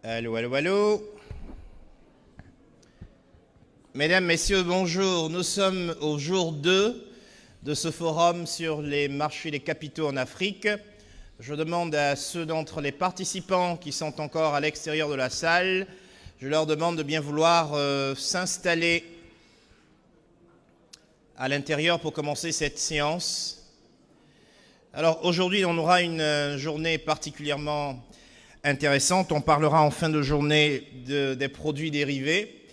Allô, allô, allô. Mesdames, Messieurs, bonjour. Nous sommes au jour 2 de ce forum sur les marchés des capitaux en Afrique. Je demande à ceux d'entre les participants qui sont encore à l'extérieur de la salle, je leur demande de bien vouloir s'installer à l'intérieur pour commencer cette séance. Alors aujourd'hui, on aura une journée particulièrement intéressante. On parlera en fin de journée des produits dérivés.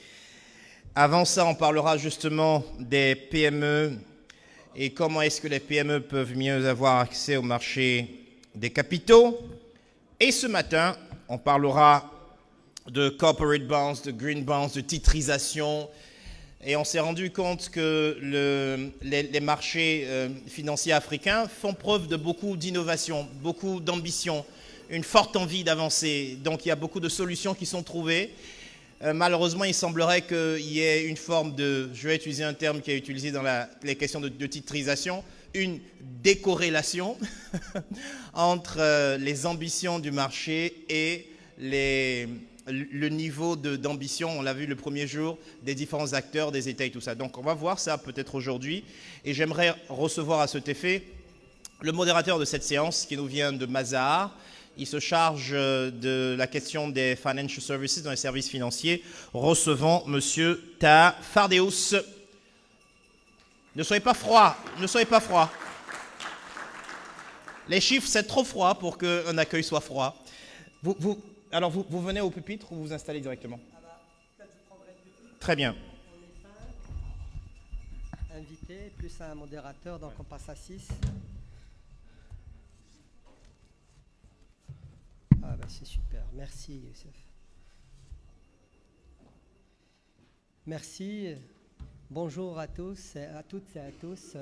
Avant ça, on parlera justement des PME et comment est-ce que les PME peuvent mieux avoir accès au marché des capitaux. Et ce matin, on parlera de corporate bonds, de green bonds, de titrisation. Et on s'est rendu compte que les marchés financiers africains font preuve de beaucoup d'innovation, beaucoup d'ambition, une forte envie d'avancer. Donc il y a beaucoup de solutions qui sont trouvées. Malheureusement, il semblerait qu'il y ait une forme de, je vais utiliser un terme qui est utilisé dans les questions de titrisation, une décorrélation entre les ambitions du marché et le niveau d'ambition, on l'a vu le premier jour, des différents acteurs, des États et tout ça. Donc on va voir ça peut-être aujourd'hui. Et j'aimerais recevoir à cet effet le modérateur de cette séance qui nous vient de Mazars. Il se charge de la question des financial services, dans les services financiers. Recevons Monsieur Taha Fardeus. Ne soyez pas froid, ne soyez pas froid. Les chiffres, c'est trop froid pour qu'un accueil soit froid. Alors, vous venez au pupitre ou vous vous installez directement? Très bien. Invité, plus un modérateur, donc on passe à 6. Ah ben c'est super, merci Youssef. Merci, bonjour à tous, à toutes et à tous.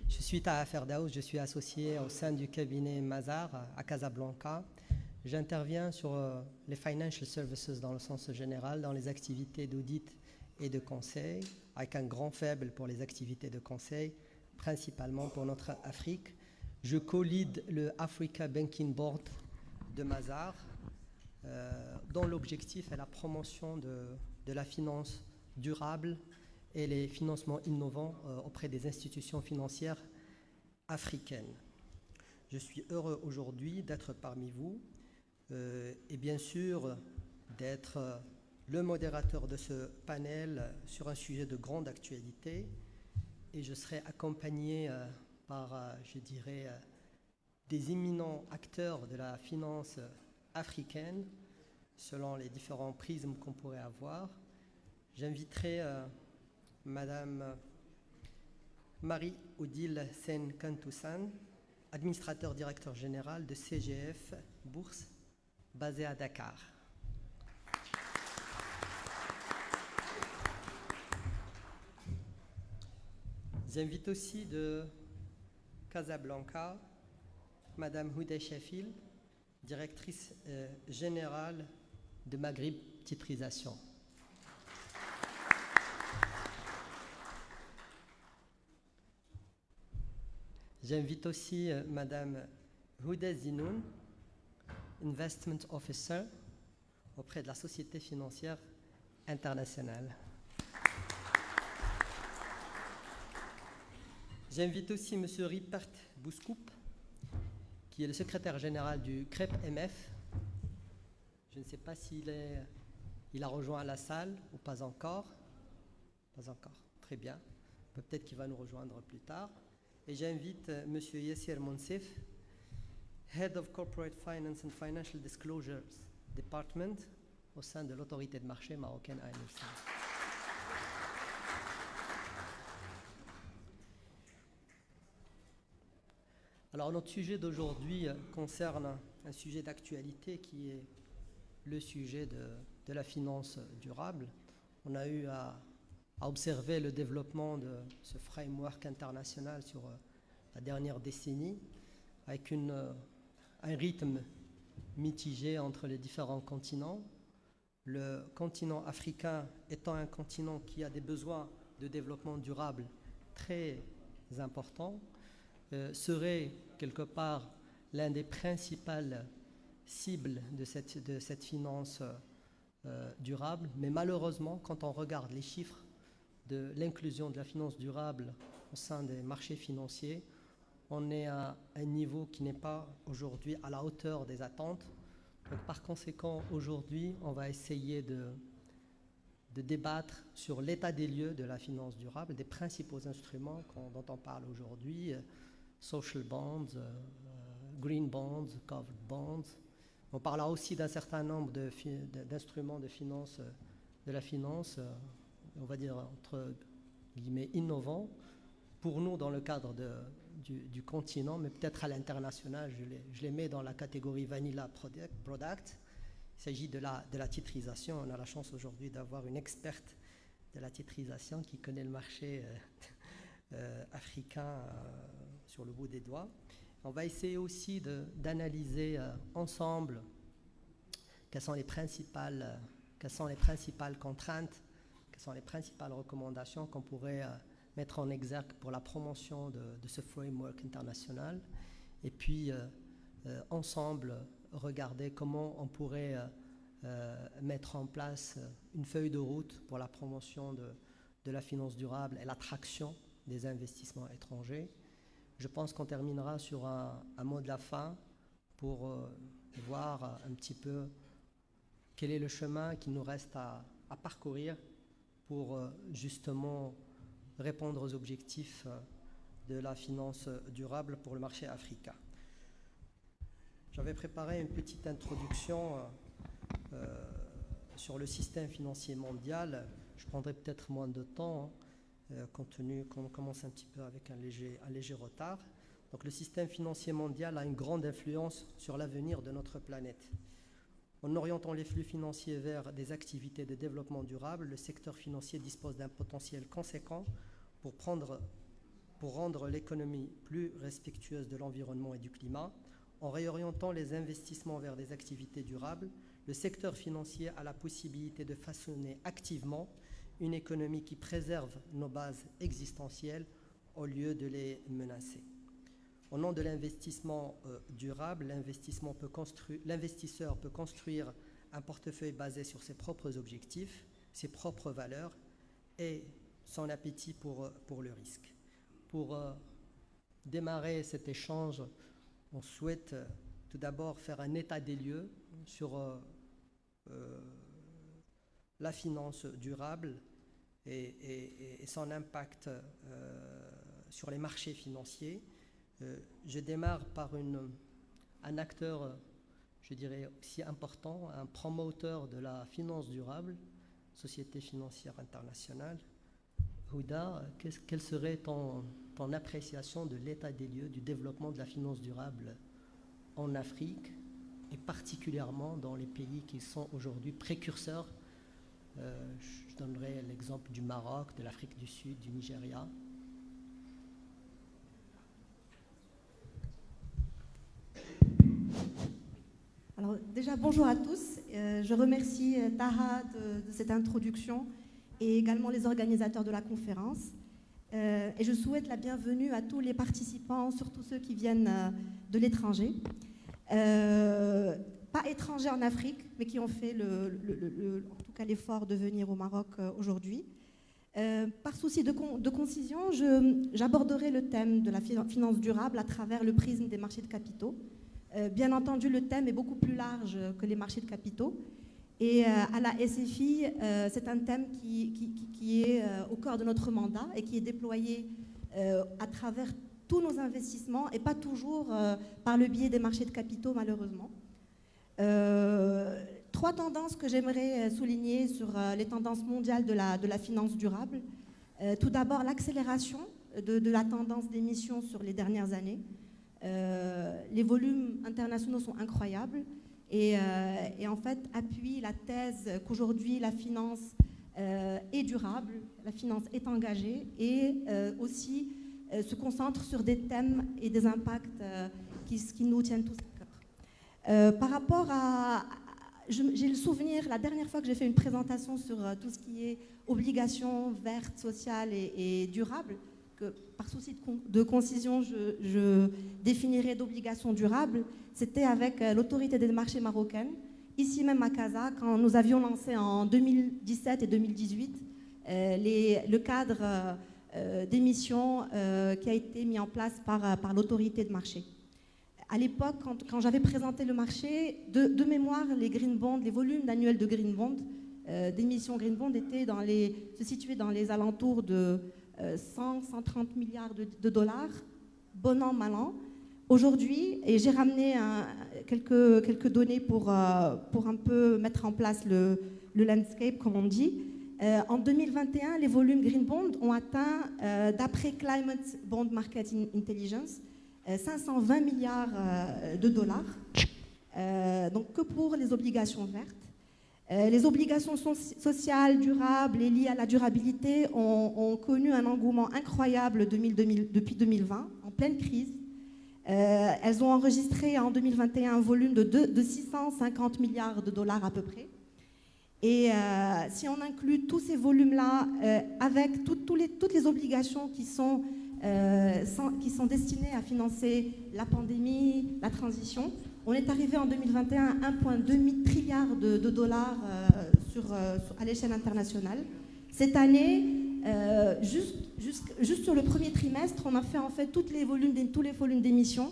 Je suis Taha Fardeus, je suis associé au sein du cabinet Mazars à Casablanca. J'interviens sur les financial services dans le sens général, dans les activités d'audit et de conseil, avec un grand faible pour les activités de conseil, principalement pour notre Afrique. Je co-lead le Africa Banking Board de Mazars, dont l'objectif est la promotion de la finance durable et les financements innovants auprès des institutions financières africaines. Je suis heureux aujourd'hui d'être parmi vous et bien sûr d'être le modérateur de ce panel sur un sujet de grande actualité, et je serai accompagné par, je dirais, des éminents acteurs de la finance africaine, selon les différents prismes qu'on pourrait avoir. J'inviterai Madame Marie-Odile Sen-Kantoussan, administrateur directeur général de CGF Bourse, basé à Dakar. J'invite aussi de Casablanca Madame Houda Chafil, directrice générale de Maghrib Titrisation. J'invite aussi Madame Houda Zinoun, Investment Officer auprès de la Société financière internationale. J'invite aussi M. Ripert Bouskoup, qui est le secrétaire général du CREP-MF. Je ne sais pas s'il a rejoint la salle ou pas encore. Pas encore, très bien. Peut-être qu'il va nous rejoindre plus tard. Et j'invite M. Yassir Monsif, Head of Corporate Finance and Financial Disclosures Department au sein de l'autorité de marché marocaine AMFC. Alors notre sujet d'aujourd'hui concerne un sujet d'actualité qui est le sujet de la finance durable. On a eu à observer le développement de ce framework international sur la dernière décennie, avec un rythme mitigé entre les différents continents. Le continent africain étant un continent qui a des besoins de développement durable très importants, serait quelque part l'un des principales cibles de cette finance durable, mais malheureusement, quand on regarde les chiffres de l'inclusion de la finance durable au sein des marchés financiers, on est à un niveau qui n'est pas aujourd'hui à la hauteur des attentes. Donc, par conséquent, aujourd'hui, on va essayer de débattre sur l'état des lieux de la finance durable, des principaux instruments dont on parle aujourd'hui, social bonds, green bonds, covered bonds. On parlera aussi d'un certain nombre d'instruments de finance, de la finance, on va dire entre guillemets innovants, pour nous dans le cadre du continent, mais peut-être à l'international, je les mets dans la catégorie Vanilla Product. Il s'agit de la titrisation. On a la chance aujourd'hui d'avoir une experte de la titrisation qui connaît le marché africain sur le bout des doigts. On va essayer aussi d'analyser ensemble quelles sont les principales contraintes, quelles sont les principales recommandations qu'on pourrait mettre en exergue pour la promotion de ce framework international. Et puis, ensemble, regarder comment on pourrait mettre en place une feuille de route pour la promotion de la finance durable et l'attraction des investissements étrangers. Je pense qu'on terminera sur un mot de la fin pour voir un petit peu quel est le chemin qui nous reste à parcourir pour justement répondre aux objectifs de la finance durable pour le marché africain. J'avais préparé une petite introduction sur le système financier mondial. Je prendrai peut-être moins de temps, compte tenu qu'on commence un petit peu avec un léger retard. Donc, le système financier mondial a une grande influence sur l'avenir de notre planète. En orientant les flux financiers vers des activités de développement durable, le secteur financier dispose d'un potentiel conséquent pour rendre l'économie plus respectueuse de l'environnement et du climat. En réorientant les investissements vers des activités durables, le secteur financier a la possibilité de façonner activement une économie qui préserve nos bases existentielles au lieu de les menacer. Au nom de l'investissement durable, l'investisseur peut construire un portefeuille basé sur ses propres objectifs, ses propres valeurs et son appétit pour le risque. Pour démarrer cet échange, on souhaite tout d'abord faire un état des lieux sur la finance durable et son impact sur les marchés financiers. Je démarre par un acteur, je dirais, aussi important, un promoteur de la finance durable, Société financière internationale. Houda, quelle serait ton appréciation de l'état des lieux du développement de la finance durable en Afrique et particulièrement dans les pays qui sont aujourd'hui précurseurs? Je donnerai l'exemple du Maroc, de l'Afrique du Sud, du Nigeria. Alors déjà, bonjour à tous. Je remercie Taha de cette introduction et également les organisateurs de la conférence. Et je souhaite la bienvenue à tous les participants, surtout ceux qui viennent de l'étranger. Pas étrangers en Afrique, mais qui ont fait en tout cas l'effort de venir au Maroc aujourd'hui. Par souci de concision, j'aborderai le thème de la finance durable à travers le prisme des marchés de capitaux. Bien entendu, le thème est beaucoup plus large que les marchés de capitaux. Et à la SFI, c'est un thème qui est au cœur de notre mandat et qui est déployé à travers tous nos investissements et pas toujours par le biais des marchés de capitaux, malheureusement. Trois tendances que j'aimerais souligner sur les tendances mondiales de la finance durable. Tout d'abord, l'accélération de la tendance d'émissions sur les dernières années. Les volumes internationaux sont incroyables et en fait appuient la thèse qu'aujourd'hui la finance est durable, la finance est engagée et aussi se concentre sur des thèmes et des impacts qui nous tiennent tous à cœur. Par rapport à... J'ai le souvenir, la dernière fois que j'ai fait une présentation sur tout ce qui est obligations vertes, sociales et durables, que par souci de concision, je définirais d'obligations durables, c'était avec l'autorité des marchés marocaine ici même à Casa, quand nous avions lancé en 2017 et 2018 le cadre d'émission qui a été mis en place par l'autorité de marché. À l'époque, quand j'avais présenté le marché, de mémoire, les green bonds, les volumes annuels de green bonds, d'émissions green bonds se situaient dans les alentours de 100-130 milliards de dollars, bon an, mal an. Aujourd'hui, et j'ai ramené quelques données pour un peu mettre en place le landscape, comme on dit. En 2021, les volumes green bond ont atteint, d'après Climate Bond Market Intelligence, 520 milliards de dollars, donc que pour les obligations vertes. Les obligations sociales, durables et liées à la durabilité ont connu un engouement incroyable depuis 2020, en pleine crise. Elles ont enregistré en 2021 un volume de 650 milliards de dollars à peu près. Et si on inclut tous ces volumes-là, avec toutes les obligations qui sont destinées à financer la pandémie, la transition, on est arrivé en 2021 à 1,2 trilliard de dollars à l'échelle internationale. Cette année, juste sur le premier trimestre, on a fait en fait tous les volumes d'émissions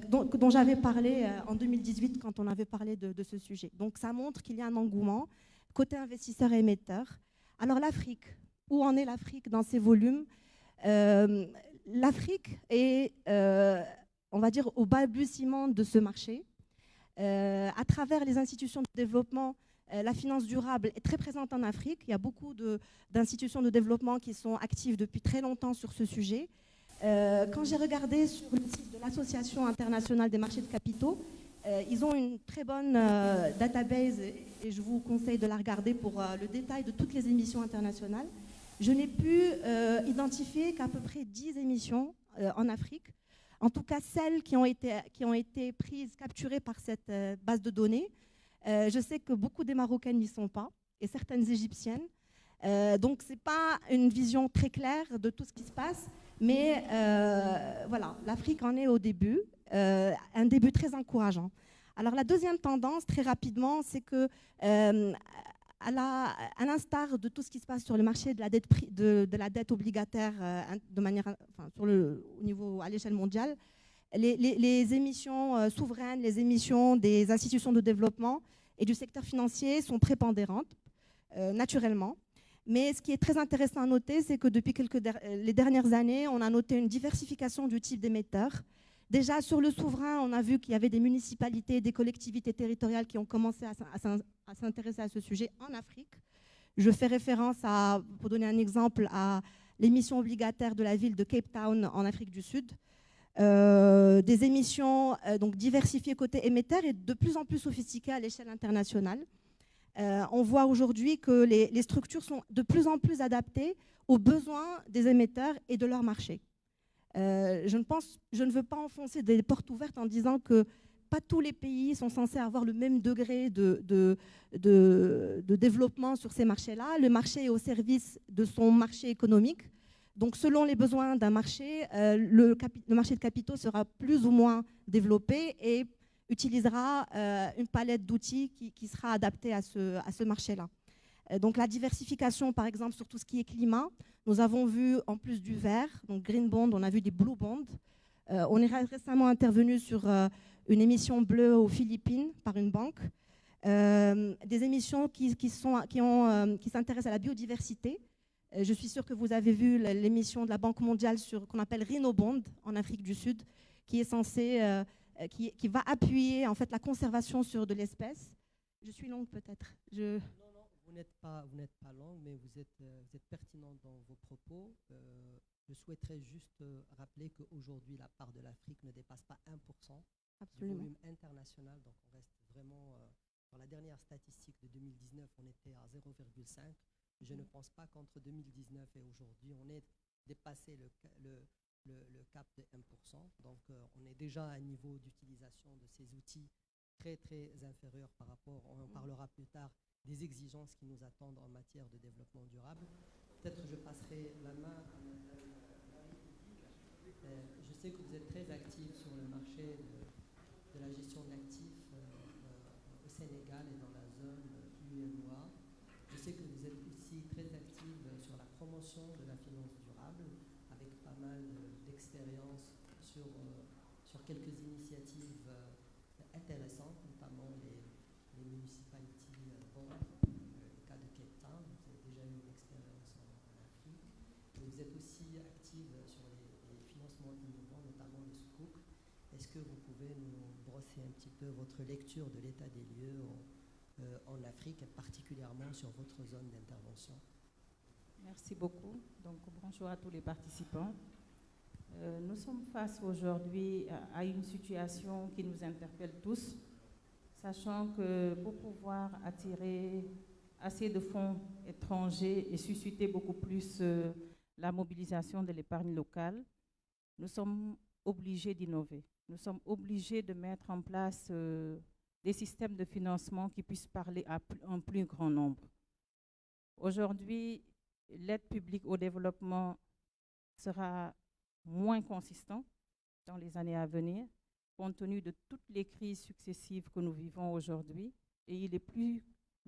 dont j'avais parlé en 2018 quand on avait parlé de ce sujet. Donc ça montre qu'il y a un engouement côté investisseurs et émetteurs. Alors l'Afrique, où en est l'Afrique dans ces volumes? L'Afrique est, on va dire, au balbutiement de ce marché. À travers les institutions de développement, la finance durable est très présente en Afrique. Il y a beaucoup d'institutions de développement qui sont actives depuis très longtemps sur ce sujet. Quand j'ai regardé sur le site de l'Association internationale des marchés de capitaux, ils ont une très bonne database et je vous conseille de la regarder pour le détail de toutes les émissions internationales. Je n'ai pu identifier qu'à peu près 10 émissions en Afrique, en tout cas celles qui ont été prises, capturées par cette base de données. Je sais que beaucoup des Marocaines n'y sont pas, et certaines Égyptiennes. Donc ce n'est pas une vision très claire de tout ce qui se passe, mais voilà, l'Afrique en est au début, un début très encourageant. Alors la deuxième tendance, très rapidement, c'est que à l'instar de tout ce qui se passe sur le marché de la dette obligataire au niveau à l'échelle mondiale, les émissions souveraines, les émissions des institutions de développement et du secteur financier sont prépondérantes, naturellement. Mais ce qui est très intéressant à noter, c'est que depuis les dernières années, on a noté une diversification du type d'émetteurs. Déjà, sur le souverain, on a vu qu'il y avait des municipalités, des collectivités territoriales qui ont commencé à s'intéresser à ce sujet en Afrique. Je fais référence, pour donner un exemple, à l'émission obligataire de la ville de Cape Town en Afrique du Sud. Des émissions donc diversifiées côté émetteur et de plus en plus sophistiquées à l'échelle internationale. On voit aujourd'hui que les structures sont de plus en plus adaptées aux besoins des émetteurs et de leur marché. Je ne veux pas enfoncer des portes ouvertes en disant que pas tous les pays sont censés avoir le même degré de développement sur ces marchés-là. Le marché est au service de son marché économique. Donc, selon les besoins d'un marché, le marché de capitaux sera plus ou moins développé et utilisera une palette d'outils qui sera adaptée à ce marché-là. Donc la diversification, par exemple, sur tout ce qui est climat, nous avons vu, en plus du vert, donc green bond, on a vu des blue bonds. On est récemment intervenu sur une émission bleue aux Philippines par une banque. Des émissions qui s'intéressent à la biodiversité. Je suis sûre que vous avez vu l'émission de la Banque mondiale qu'on appelle Rhino Bond en Afrique du Sud, qui est censée, qui va appuyer en fait la conservation de l'espèce. Je suis longue peut-être. Non, vous n'êtes pas longue, mais vous êtes pertinente dans vos propos. Je souhaiterais juste rappeler qu'aujourd'hui, la part de l'Afrique ne dépasse pas 1% Absolument. du volume international. Donc, on reste vraiment, dans la dernière statistique de 2019, on était à 0,5. Je ne pense pas qu'entre 2019 et aujourd'hui, on ait dépassé le cap de 1%. Donc, on est déjà à un niveau d'utilisation de ces outils très, très inférieur par rapport, on en parlera plus tard, des exigences qui nous attendent en matière de développement durable. Peut-être je passerai la main à Madame je sais que vous êtes très active sur le marché de la gestion d'actifs au Sénégal. mondiale et dans la zone UEMOA. Je sais que vous êtes aussi très active sur la promotion de la finance durable, avec pas mal d'expérience sur quelques initiatives intéressantes, notamment les municipalities bonds, le cas de Cape Town. Vous avez déjà eu une expérience en Afrique. Et vous êtes aussi active sur les financements innovants, notamment le Sukuk. Est-ce que vous pouvez nous brosser un petit peu votre lecture de l'état des lieux en Afrique, et particulièrement sur votre zone d'intervention? Merci beaucoup. Donc, bonjour à tous les participants. Nous sommes face aujourd'hui à une situation qui nous interpelle tous, sachant que pour pouvoir attirer assez de fonds étrangers et susciter beaucoup plus la mobilisation de l'épargne locale, nous sommes obligés d'innover. Nous sommes obligés de mettre en place des systèmes de financement qui puissent parler à un plus grand nombre. Aujourd'hui, l'aide publique au développement sera moins consistante dans les années à venir, compte tenu de toutes les crises successives que nous vivons aujourd'hui. Et il est plus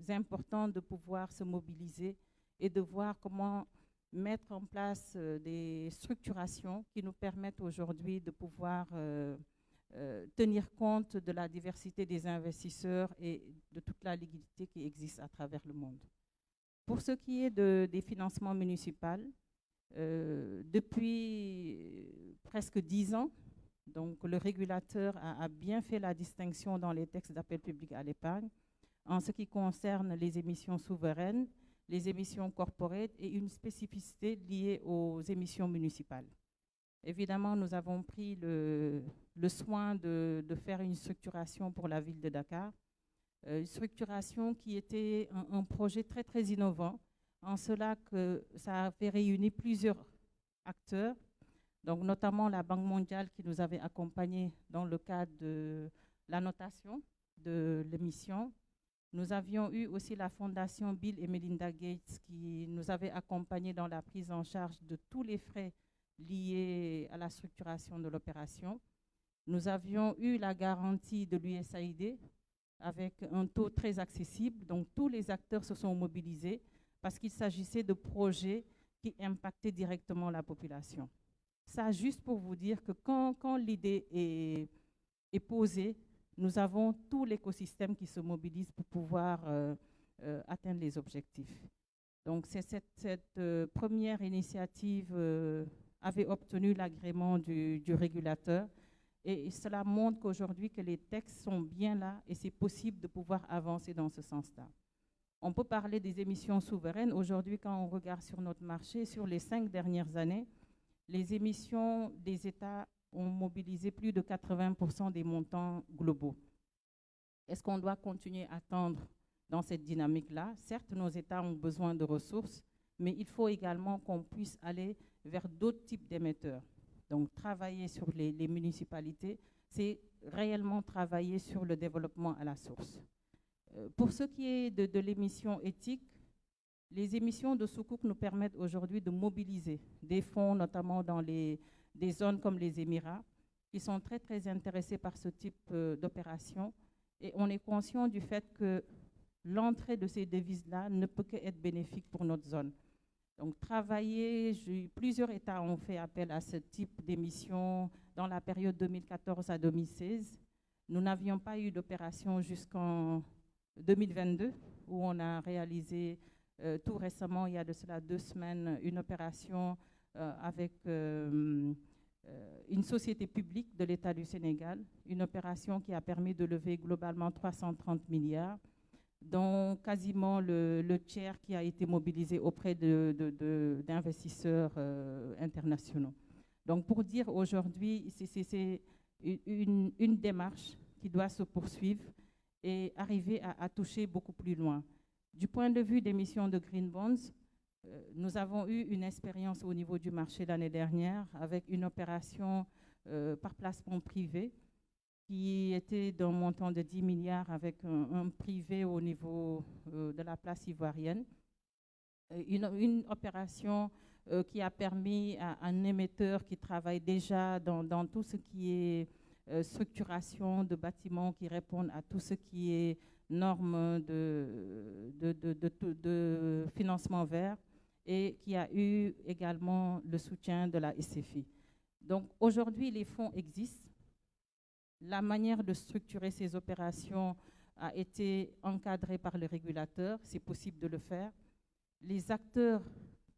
important de pouvoir se mobiliser et de voir comment mettre en place des structurations qui nous permettent aujourd'hui de pouvoir tenir compte de la diversité des investisseurs et de toute la liquidité qui existe à travers le monde. Pour ce qui est des financements municipaux, depuis presque 10 ans, donc le régulateur a bien fait la distinction dans les textes d'appel public à l'épargne en ce qui concerne les émissions souveraines, les émissions corporate et une spécificité liée aux émissions municipales. Évidemment, nous avons pris le soin de faire une structuration pour la ville de Dakar, une structuration qui était un projet très, très innovant, en cela que ça avait réuni plusieurs acteurs, donc notamment la Banque mondiale qui nous avait accompagnés dans le cadre de la notation de l'émission. Nous avions eu aussi la fondation Bill et Melinda Gates qui nous avait accompagnés dans la prise en charge de tous les frais liés à la structuration de l'opération. Nous avions eu la garantie de l'USAID avec un taux très accessible, donc tous les acteurs se sont mobilisés parce qu'il s'agissait de projets qui impactaient directement la population. Ça, juste pour vous dire que quand l'idée est posée, nous avons tout l'écosystème qui se mobilise pour pouvoir atteindre les objectifs. Donc, cette première initiative avait obtenu l'agrément du régulateur et cela montre qu'aujourd'hui que les textes sont bien là et c'est possible de pouvoir avancer dans ce sens-là. On peut parler des émissions souveraines. Aujourd'hui, quand on regarde sur notre marché, sur les 5 dernières années, les émissions des États ont mobilisé plus de 80% des montants globaux. Est-ce qu'on doit continuer à tendre dans cette dynamique-là? Certes, nos États ont besoin de ressources, mais il faut également qu'on puisse aller vers d'autres types d'émetteurs. Donc, travailler sur les municipalités, c'est réellement travailler sur le développement à la source. Pour ce qui est de l'émission éthique, les émissions de Sukuk nous permettent aujourd'hui de mobiliser des fonds, notamment dans des zones comme les Émirats, qui sont très, très intéressés par ce type d'opération. Et on est conscient du fait que l'entrée de ces devises-là ne peut qu'être bénéfique pour notre zone. Donc, plusieurs États ont fait appel à ce type d'émission dans la période 2014 à 2016. Nous n'avions pas eu d'opération jusqu'en 2022, où on a réalisé tout récemment, il y a de cela 2 semaines, une opération avec une société publique de l'État du Sénégal, une opération qui a permis de lever globalement 330 milliards, dont quasiment le tiers qui a été mobilisé auprès d'investisseurs internationaux. Donc pour dire aujourd'hui, c'est une démarche qui doit se poursuivre et arriver à toucher beaucoup plus loin. Du point de vue des missions de Green Bonds, nous avons eu une expérience au niveau du marché l'année dernière avec une opération par placement privé qui était d'un montant de 10 milliards avec un privé au niveau de la place ivoirienne. Une opération qui a permis à un émetteur qui travaille déjà dans tout ce qui est structuration de bâtiments qui répondent à tout ce qui est normes de financement vert et qui a eu également le soutien de la SFI. Donc aujourd'hui, les fonds existent. La manière de structurer ces opérations a été encadrée par le régulateur, c'est possible de le faire. Les acteurs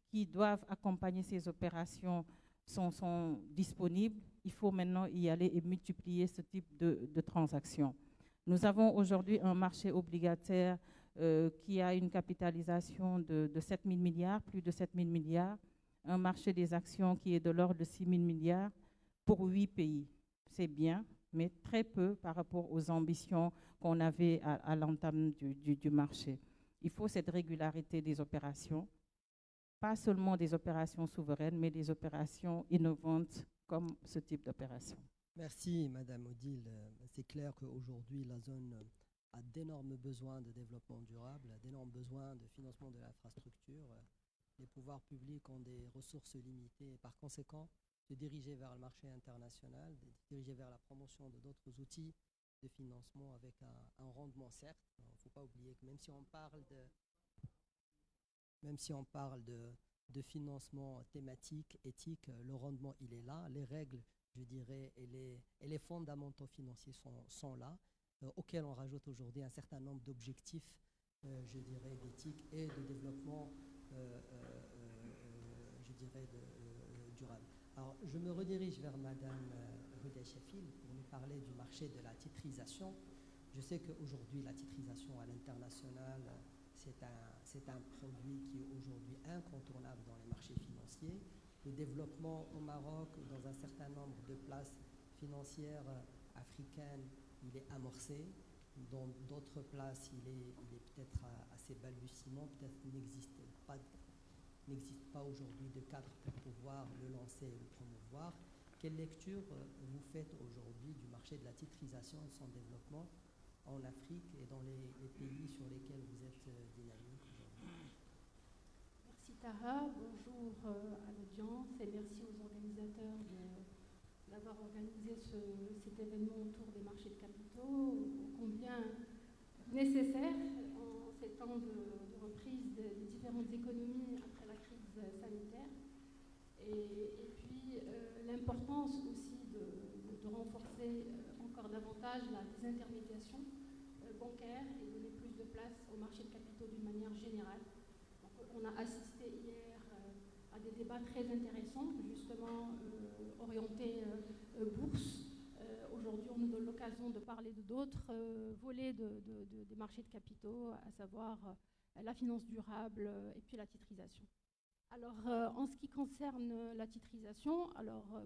qui doivent accompagner ces opérations sont disponibles. Il faut maintenant y aller et multiplier ce type de transactions. Nous avons aujourd'hui un marché obligataire qui a une capitalisation de 7 000 milliards, plus de 7 000 milliards, un marché des actions qui est de l'ordre de 6 000 milliards pour 8 pays. C'est bien, mais très peu par rapport aux ambitions qu'on avait à l'entame du marché. Il faut cette régularité des opérations, pas seulement des opérations souveraines, mais des opérations innovantes comme ce type d'opération. Merci, Madame Odile. C'est clair qu'aujourd'hui, la zone a d'énormes besoins de développement durable, d'énormes besoins de financement de l'infrastructure. Les pouvoirs publics ont des ressources limitées et par conséquent, de diriger vers le marché international, de diriger vers la promotion de d'autres outils de financement avec un rendement certes. Il ne faut pas oublier que même si on parle de financement thématique, éthique, le rendement il est là, les règles, je dirais, et les fondamentaux financiers sont là, auxquels on rajoute aujourd'hui un certain nombre d'objectifs, je dirais, d'éthique et de développement, je dirais, durable. Alors, je me redirige vers Madame Roudia Chefil pour nous parler du marché de la titrisation. Je sais qu'aujourd'hui, la titrisation à l'international, c'est un produit qui est aujourd'hui incontournable dans les marchés financiers. Le développement au Maroc, dans un certain nombre de places financières africaines, il est amorcé. Dans d'autres places, il est peut-être assez balbutiement, peut-être qu'il n'existe pas aujourd'hui de cadre pour pouvoir le lancer et le promouvoir. Quelle lecture vous faites aujourd'hui du marché de la titrisation et de son développement en Afrique et dans les pays sur lesquels vous êtes dynamique aujourd'hui? Merci Tara, bonjour à l'audience et merci aux organisateurs d'avoir organisé cet événement autour des marchés de capitaux, combien nécessaire en ces temps de reprise des différentes économies après la crise sanitaire. Et puis l'importance aussi de renforcer encore davantage la désintermédiation bancaire et donner plus de place au marché de capitaux d'une manière générale. Donc, on a assisté hier à des débats très intéressants, justement orientés bourse. Aujourd'hui, on nous donne l'occasion de parler de d'autres volets des marchés de capitaux, à savoir la finance durable et puis la titrisation. Alors, en ce qui concerne la titrisation,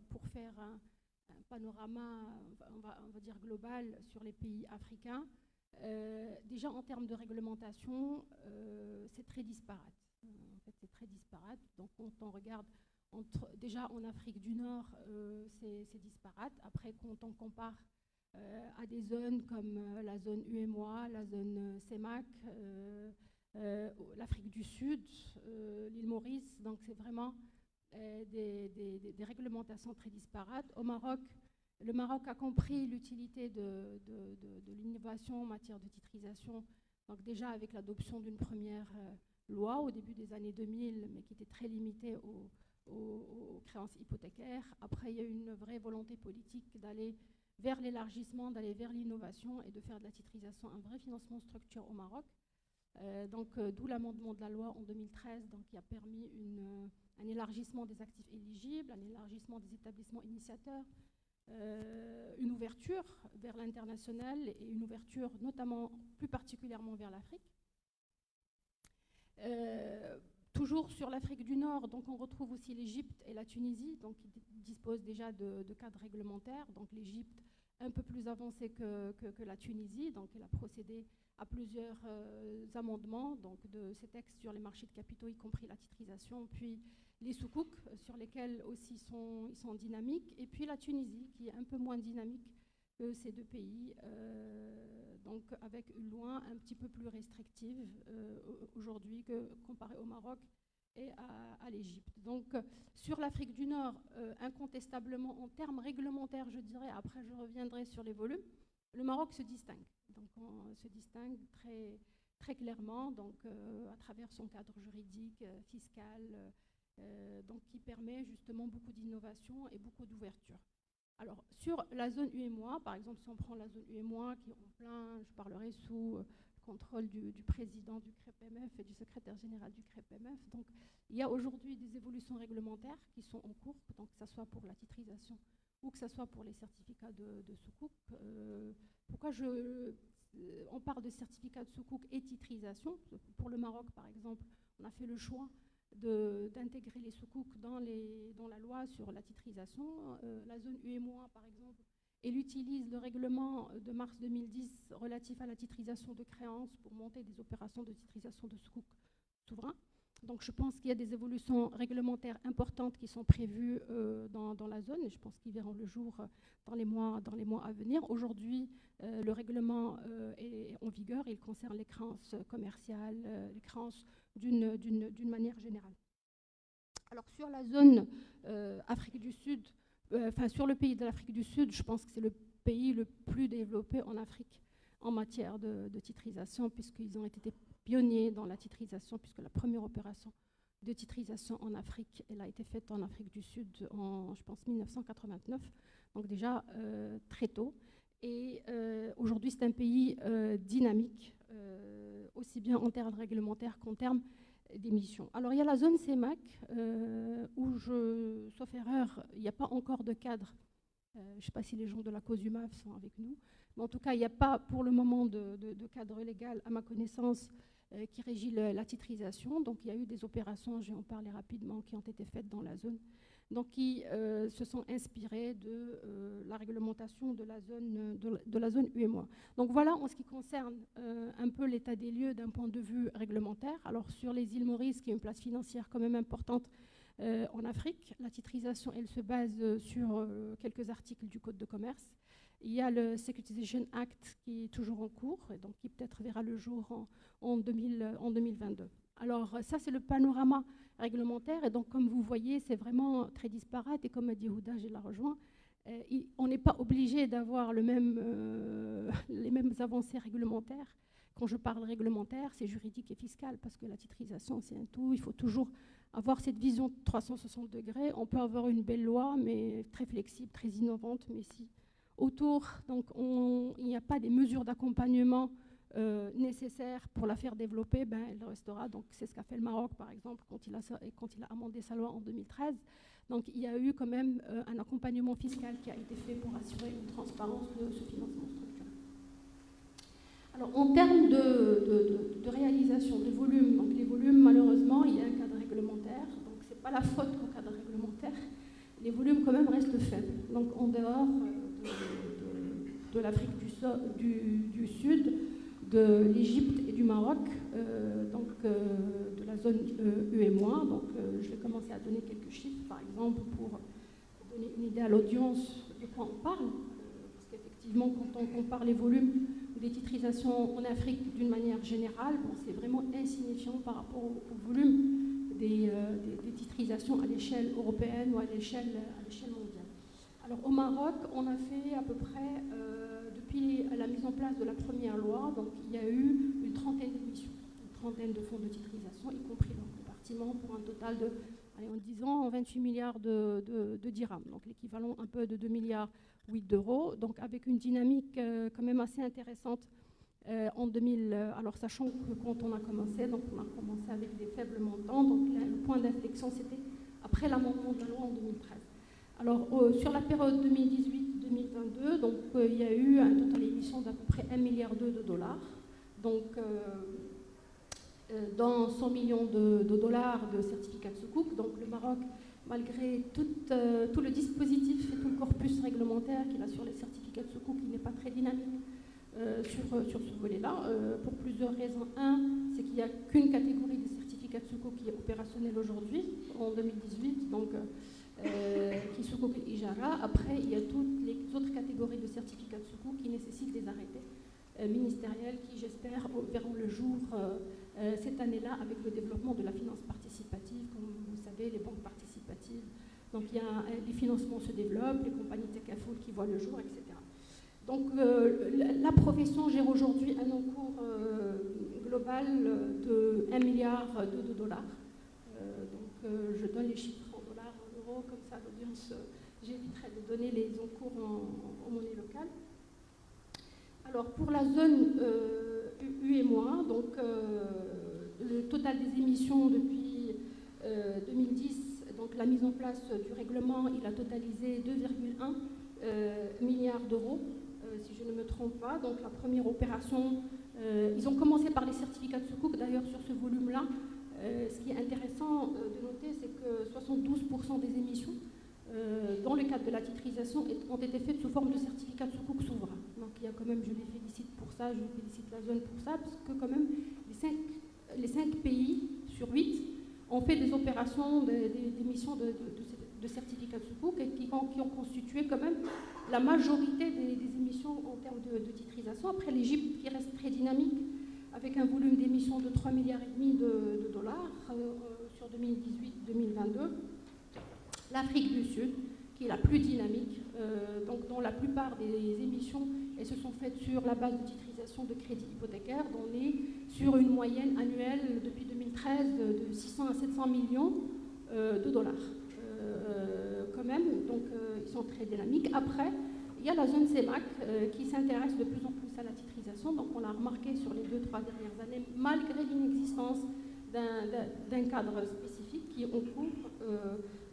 pour faire un panorama, on va dire global sur les pays africains, déjà en termes de réglementation, c'est très disparate. En fait, c'est très disparate. Donc, quand on regarde déjà en Afrique du Nord, c'est disparate. Après, quand on compare à des zones comme la zone UEMOA, la zone CEMAC, l'Afrique du Sud, l'île Maurice, donc c'est vraiment des réglementations très disparates. Au Maroc, le Maroc a compris l'utilité de l'innovation en matière de titrisation, donc déjà avec l'adoption d'une première loi au début des années 2000, mais qui était très limitée aux créances hypothécaires. Après, il y a eu une vraie volonté politique d'aller vers l'élargissement, d'aller vers l'innovation et de faire de la titrisation un vrai financement structure au Maroc. D'où l'amendement de la loi en 2013 qui a permis un élargissement des actifs éligibles, un élargissement des établissements initiateurs, une ouverture vers l'international et une ouverture notamment plus particulièrement vers l'Afrique. Toujours sur l'Afrique du Nord, donc on retrouve aussi l'Égypte et la Tunisie, donc qui disposent déjà de cadres réglementaires. Donc l'Égypte un peu plus avancée que la Tunisie, donc elle a procédé à plusieurs amendements de ces textes sur les marchés de capitaux, y compris la titrisation, puis les soukouks sur lesquels aussi ils sont dynamiques, et puis la Tunisie qui est un peu moins dynamique que ces deux pays, donc avec une loi un petit peu plus restrictive aujourd'hui comparée au Maroc et à l'Égypte. Donc sur l'Afrique du Nord, incontestablement en termes réglementaires, je dirais, après je reviendrai sur les volumes, le Maroc se distingue. Donc, on se distingue très, très clairement donc, à travers son cadre juridique, fiscal, donc, qui permet justement beaucoup d'innovation et beaucoup d'ouverture. Alors, sur la zone UEMOA, par exemple, si on prend la zone UEMOA, qui est en plein, je parlerai sous contrôle du président du CREPMF et du secrétaire général du CREPMF. Donc, il y a aujourd'hui des évolutions réglementaires qui sont en cours, donc que ce soit pour la titrisation ou que ce soit pour les certificats de sukuk. Pourquoi on parle de certificats de sukuk et titrisation? Pour le Maroc, par exemple, on a fait le choix d'intégrer les sukuk dans la loi sur la titrisation. La zone UEMOA, par exemple, elle utilise le règlement de mars 2010 relatif à la titrisation de créances pour monter des opérations de titrisation de sukuk souverain. Donc je pense qu'il y a des évolutions réglementaires importantes qui sont prévues dans la zone, et je pense qu'ils verront le jour dans les mois à venir. Aujourd'hui, le règlement est en vigueur, il concerne les créances commerciales, les créances d'une manière générale. Alors sur la zone Afrique du Sud, sur le pays de l'Afrique du Sud, je pense que c'est le pays le plus développé en Afrique en matière de titrisation, puisqu'ils ont été pionniers dans la titrisation, puisque la première opération de titrisation en Afrique, elle a été faite en Afrique du Sud en, je pense, 1989, donc déjà très tôt. Et aujourd'hui, c'est un pays dynamique, aussi bien en termes réglementaires qu'en termes d'émissions. Alors, il y a la zone CEMAC, où, sauf erreur, il n'y a pas encore de cadre. Je ne sais pas si les gens de la COSUMAF sont avec nous, mais en tout cas, il n'y a pas pour le moment de cadre légal, à ma connaissance, qui régit la titrisation. Donc, il y a eu des opérations, je vais en parler rapidement, qui ont été faites dans la zone, donc qui se sont inspirées de la réglementation de la zone UEMOA. Donc voilà, en ce qui concerne un peu l'état des lieux d'un point de vue réglementaire. Alors sur les îles Maurice, qui est une place financière quand même importante en Afrique, la titrisation, elle se base sur quelques articles du Code de commerce. Il y a le Securitization Act qui est toujours en cours, et donc qui peut-être verra le jour en 2022. Alors ça, c'est le panorama réglementaire, et donc comme vous voyez, c'est vraiment très disparate, et comme a dit Houda, je la rejoins, on n'est pas obligé d'avoir les mêmes avancées réglementaires. Quand je parle réglementaire, c'est juridique et fiscal, parce que la titrisation, c'est un tout, il faut toujours avoir cette vision de 360 degrés. On peut avoir une belle loi, mais très flexible, très innovante, mais si autour, donc il n'y a pas des mesures d'accompagnement nécessaires pour la faire développer, ben, elle restera. Donc c'est ce qu'a fait le Maroc, par exemple, quand il a amendé sa loi en 2013. Donc il y a eu quand même un accompagnement fiscal qui a été fait pour assurer une transparence de ce financement structurel. Alors en termes de réalisation, de volume, donc les volumes, malheureusement, il y a un cadre réglementaire, donc ce n'est pas la faute au cadre réglementaire. Les volumes quand même restent faibles. Donc en dehors de l'Afrique du Sud, de l'Égypte et du Maroc, de la zone UEMOA. Donc je vais commencer à donner quelques chiffres, par exemple, pour donner une idée à l'audience de quoi on parle. Parce qu'effectivement, quand on compare les volumes des titrisations en Afrique d'une manière générale, bon, c'est vraiment insignifiant par rapport au volume des titrisations à l'échelle européenne ou à l'échelle mondiale. Alors au Maroc, on a fait à peu près, depuis la mise en place de la première loi, donc il y a eu une trentaine d'émissions, une trentaine de fonds de titrisation, y compris le compartiment, pour un total de, en 10 ans, 28 milliards de dirhams, donc l'équivalent un peu de 2,8 milliards d'euros, donc avec une dynamique quand même assez intéressante en 2000. Alors sachant que quand on a commencé, donc on a commencé avec des faibles montants, donc le point d'inflexion c'était après l'amendement de la loi en 2013. Alors sur la période 2018-2022, donc il y a eu un total d'émission d'à peu près 1,2 milliard de dollars, donc dans 100 millions de dollars de certificats de sukuk. Donc le Maroc, malgré tout le dispositif et tout le corpus réglementaire qu'il a sur les certificats de sukuk, il n'est pas très dynamique sur ce volet-là, pour plusieurs raisons. Un, c'est qu'il n'y a qu'une catégorie de certificats de sukuk qui est opérationnelle aujourd'hui, en 2018, donc qui sukuk et ijara. Après, il y a toutes les autres catégories de certificats de sukuk qui nécessitent des arrêtés ministériels qui, j'espère, verront le jour cette année-là avec le développement de la finance participative. Comme vous savez, les banques participatives, donc les financements se développent, les compagnies Tekafoul qui voient le jour, etc. Donc la profession gère aujourd'hui un encours global de 1 milliard de dollars. Je donne les chiffres en dollars, en euros, comme ça l'audience, j'éviterai de donner les encours en monnaie locale. Alors pour la zone UEMOA, donc le total des émissions depuis 2010, donc la mise en place du règlement, il a totalisé 2,1 milliards d'euros, si je ne me trompe pas. Donc la première opération, ils ont commencé par les certificats de Sukuk, d'ailleurs sur ce volume-là. Ce qui est intéressant de noter, c'est que 72% des émissions dans le cadre de la titrisation ont été faites sous forme de certificats de Sukuk souverain. Donc il y a quand même, je les félicite pour ça, je félicite la zone pour ça, parce que quand même les 5 pays sur 8 ont fait des opérations d'émission de certificats de Sukuk et qui ont constitué quand même la majorité des émissions en termes de titrisation. Après l'Égypte qui reste très dynamique avec un volume d'émissions de 3,5 milliards de dollars sur 2018-2022. L'Afrique du Sud, qui est la plus dynamique, donc dont la plupart des émissions elles se sont faites sur la base de titrisation de crédit hypothécaire, dont on est sur une moyenne annuelle depuis 2013 de 600 à 700 millions de dollars. Quand même, donc ils sont très dynamiques. Après, il y a la zone CEMAC qui s'intéresse de plus en plus à la titrisation. Donc on l'a remarqué sur les 2-3 dernières années, malgré l'inexistence d'un cadre spécifique qui est en cours.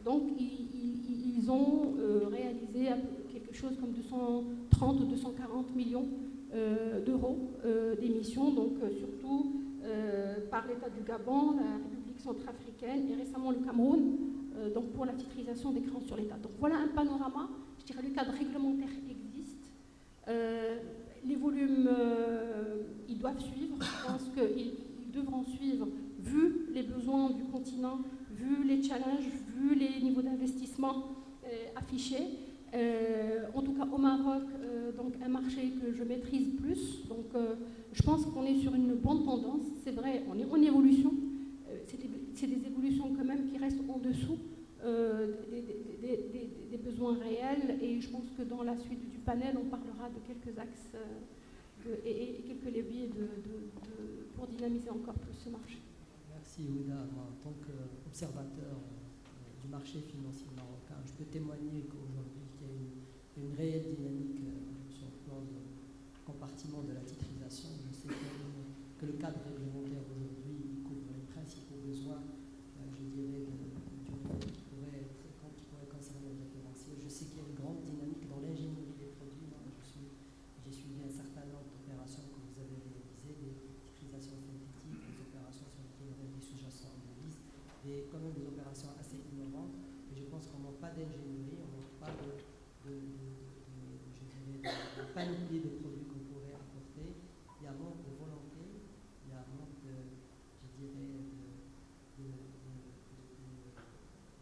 Donc ils ont réalisé quelque chose comme 230 ou 240 millions d'euros d'émissions, donc surtout par l'État du Gabon, la République centrafricaine et récemment le Cameroun, donc pour la titrisation des créances sur l'État. Donc voilà un panorama. Je dirais le cadre réglementaire existe. Les volumes, ils doivent suivre. Je pense qu'ils devront suivre vu les besoins du continent, vu les challenges, vu les niveaux d'investissement affichés. En tout cas au Maroc, donc un marché que je maîtrise plus. Donc je pense qu'on est sur une bonne tendance. C'est vrai, on est en évolution. C'est des évolutions quand même qui restent en dessous des besoins réels, et je pense que dans la suite du panel, on parlera de quelques axes et quelques leviers pour dynamiser encore plus ce marché. Merci Ouda. Moi, en tant qu'observateur du marché financier marocain, je peux témoigner qu'aujourd'hui il y a une réelle dynamique sur le plan du compartiment de la titrisation. Je sais que le cadre réglementaire aujourd'hui couvre les principaux besoins, je dirais, qui pourraient concerner le référentiel. Je sais qu'il y a une grande dynamique dans l'ingénierie des produits. J'ai suivi un certain nombre d'opérations que vous avez réalisées, des titrisations synthétiques, des opérations sur lesquelles on a des sous-jacents en devises, quand même des opérations assez innovantes. Et je pense qu'on n'a pas d'ingénierie, on n'a pas de panoplie de produits qu'on pourrait apporter. Il y a un manque de volonté, il y a un manque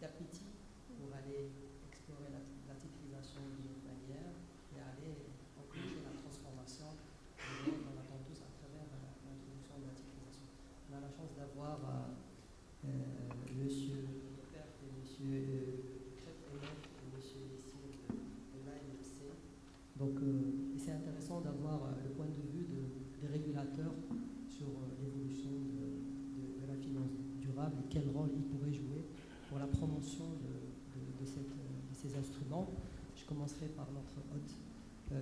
d'appétit pour aller explorer la titrisation d'une autre manière et aller enclencher la transformation qu'on attend tous à travers l'introduction de la titrisation. On a la chance d'avoir monsieur Pert et monsieur Crêpe-Elef et monsieur Essir de l'AMC. Donc c'est intéressant d'avoir le point de vue des régulateurs sur l'évolution de la finance durable et quel rôle ils pourraient jouer pour la promotion de ces instruments. Je commencerai par notre hôte,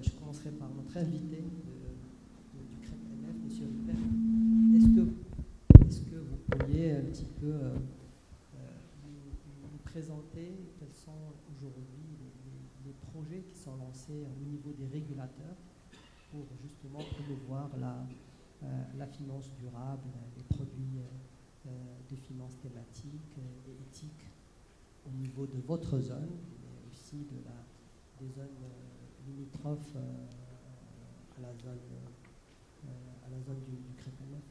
je commencerai par notre invité du CREP-MF, M. Rupert. Est-ce que vous pourriez un petit peu nous présenter quels sont aujourd'hui les projets qui sont lancés au niveau des régulateurs pour justement promouvoir la finance durable, les produits de finances thématiques et éthiques au niveau de votre zone, mais aussi des zones limitrophes à la zone du CREP-MF.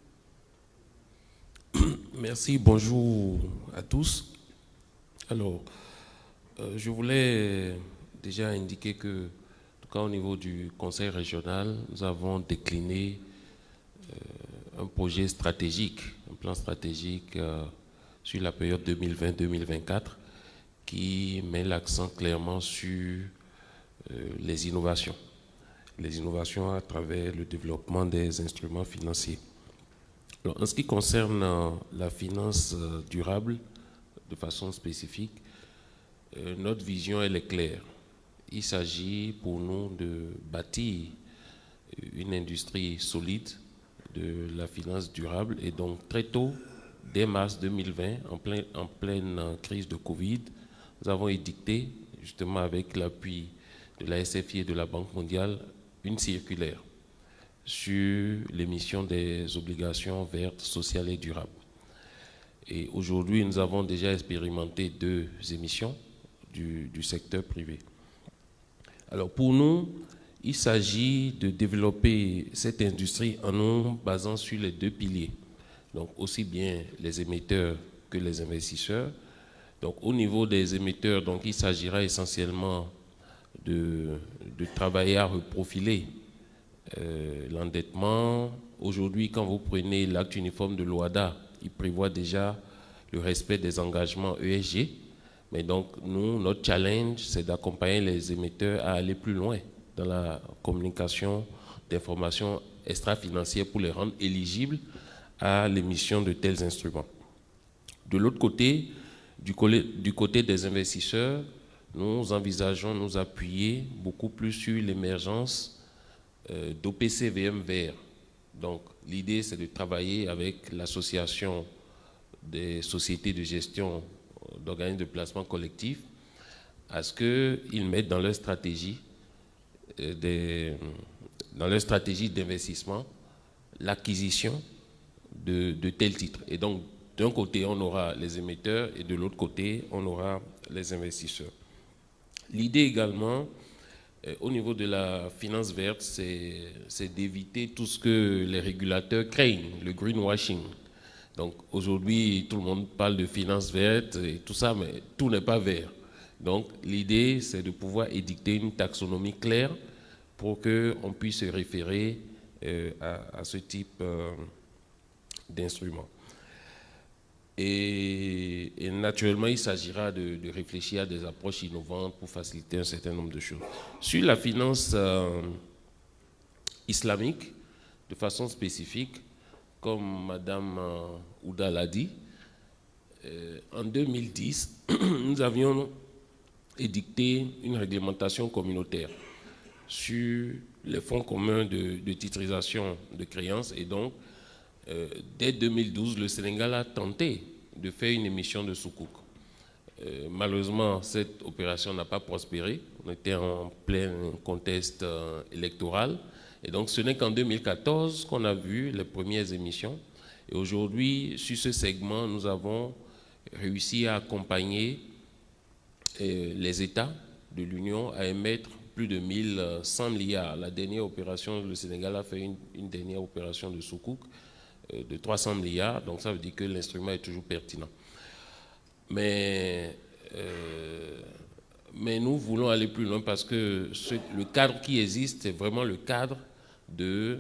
Merci, bonjour à tous. Alors, je voulais déjà indiquer que, en tout cas au niveau du Conseil régional, nous avons décliné un projet stratégique, un plan stratégique sur la période 2020-2024 qui met l'accent clairement sur les innovations. les innovations à travers le développement des instruments financiers. Alors, en ce qui concerne la finance durable, de façon spécifique, notre vision elle est claire. Il s'agit pour nous de bâtir une industrie solide de la finance durable et donc très tôt, dès mars 2020, en pleine crise de Covid, nous avons édicté, justement avec l'appui de la SFI et de la Banque mondiale, une circulaire sur l'émission des obligations vertes, sociales et durables. Et aujourd'hui, nous avons déjà expérimenté 2 émissions du secteur privé. Alors pour nous, il s'agit de développer cette industrie en nous basant sur les 2 piliers. Donc aussi bien les émetteurs que les investisseurs. Donc au niveau des émetteurs, donc, il s'agira essentiellement de travailler à reprofiler l'endettement. Aujourd'hui, quand vous prenez l'acte uniforme de l'OHADA, il prévoit déjà le respect des engagements ESG. Mais donc, nous, notre challenge, c'est d'accompagner les émetteurs à aller plus loin dans la communication d'informations extra-financières pour les rendre éligibles à l'émission de tels instruments. De l'autre côté, du côté des investisseurs, nous envisageons nous appuyer beaucoup plus sur l'émergence d'OPCVM vert. Donc, l'idée, c'est de travailler avec l'association des sociétés de gestion d'organismes de placement collectif à ce qu'ils mettent dans leur stratégie d'investissement l'acquisition de tels titres. Et donc, d'un côté, on aura les émetteurs et de l'autre côté, on aura les investisseurs. L'idée également, au niveau de la finance verte, c'est d'éviter tout ce que les régulateurs craignent, le greenwashing. Donc aujourd'hui, tout le monde parle de finance verte et tout ça, mais tout n'est pas vert. Donc l'idée, c'est de pouvoir édicter une taxonomie claire pour qu'on puisse se référer à ce type d'instruments. Et naturellement, il s'agira de réfléchir à des approches innovantes pour faciliter un certain nombre de choses. Sur la finance islamique, de façon spécifique, comme Madame Ouda l'a dit, en 2010, nous avions édicté une réglementation communautaire sur les fonds communs de titrisation de créances et donc dès 2012, le Sénégal a tenté de faire une émission de Soukouk. Malheureusement, cette opération n'a pas prospéré. On était en plein contexte électoral. Et donc, ce n'est qu'en 2014 qu'on a vu les premières émissions. Et aujourd'hui, sur ce segment, nous avons réussi à accompagner les États de l'Union à émettre plus de 1100 milliards. La dernière opération, le Sénégal a fait une dernière opération de Soukouk de 300 milliards, donc ça veut dire que l'instrument est toujours pertinent. Mais nous voulons aller plus loin parce que le cadre qui existe, c'est vraiment le cadre des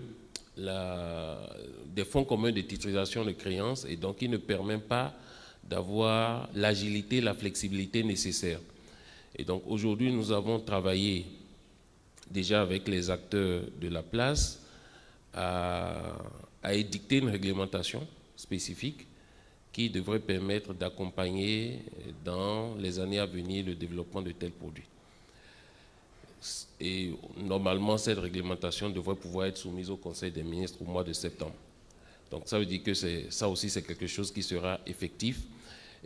fonds communs de titrisation de créances et donc il ne permet pas d'avoir l'agilité, la flexibilité nécessaire. Et donc aujourd'hui, nous avons travaillé déjà avec les acteurs de la place à édicter une réglementation spécifique qui devrait permettre d'accompagner dans les années à venir le développement de tels produits. Et normalement, cette réglementation devrait pouvoir être soumise au Conseil des ministres au mois de septembre. Donc ça veut dire que ça aussi, c'est quelque chose qui sera effectif.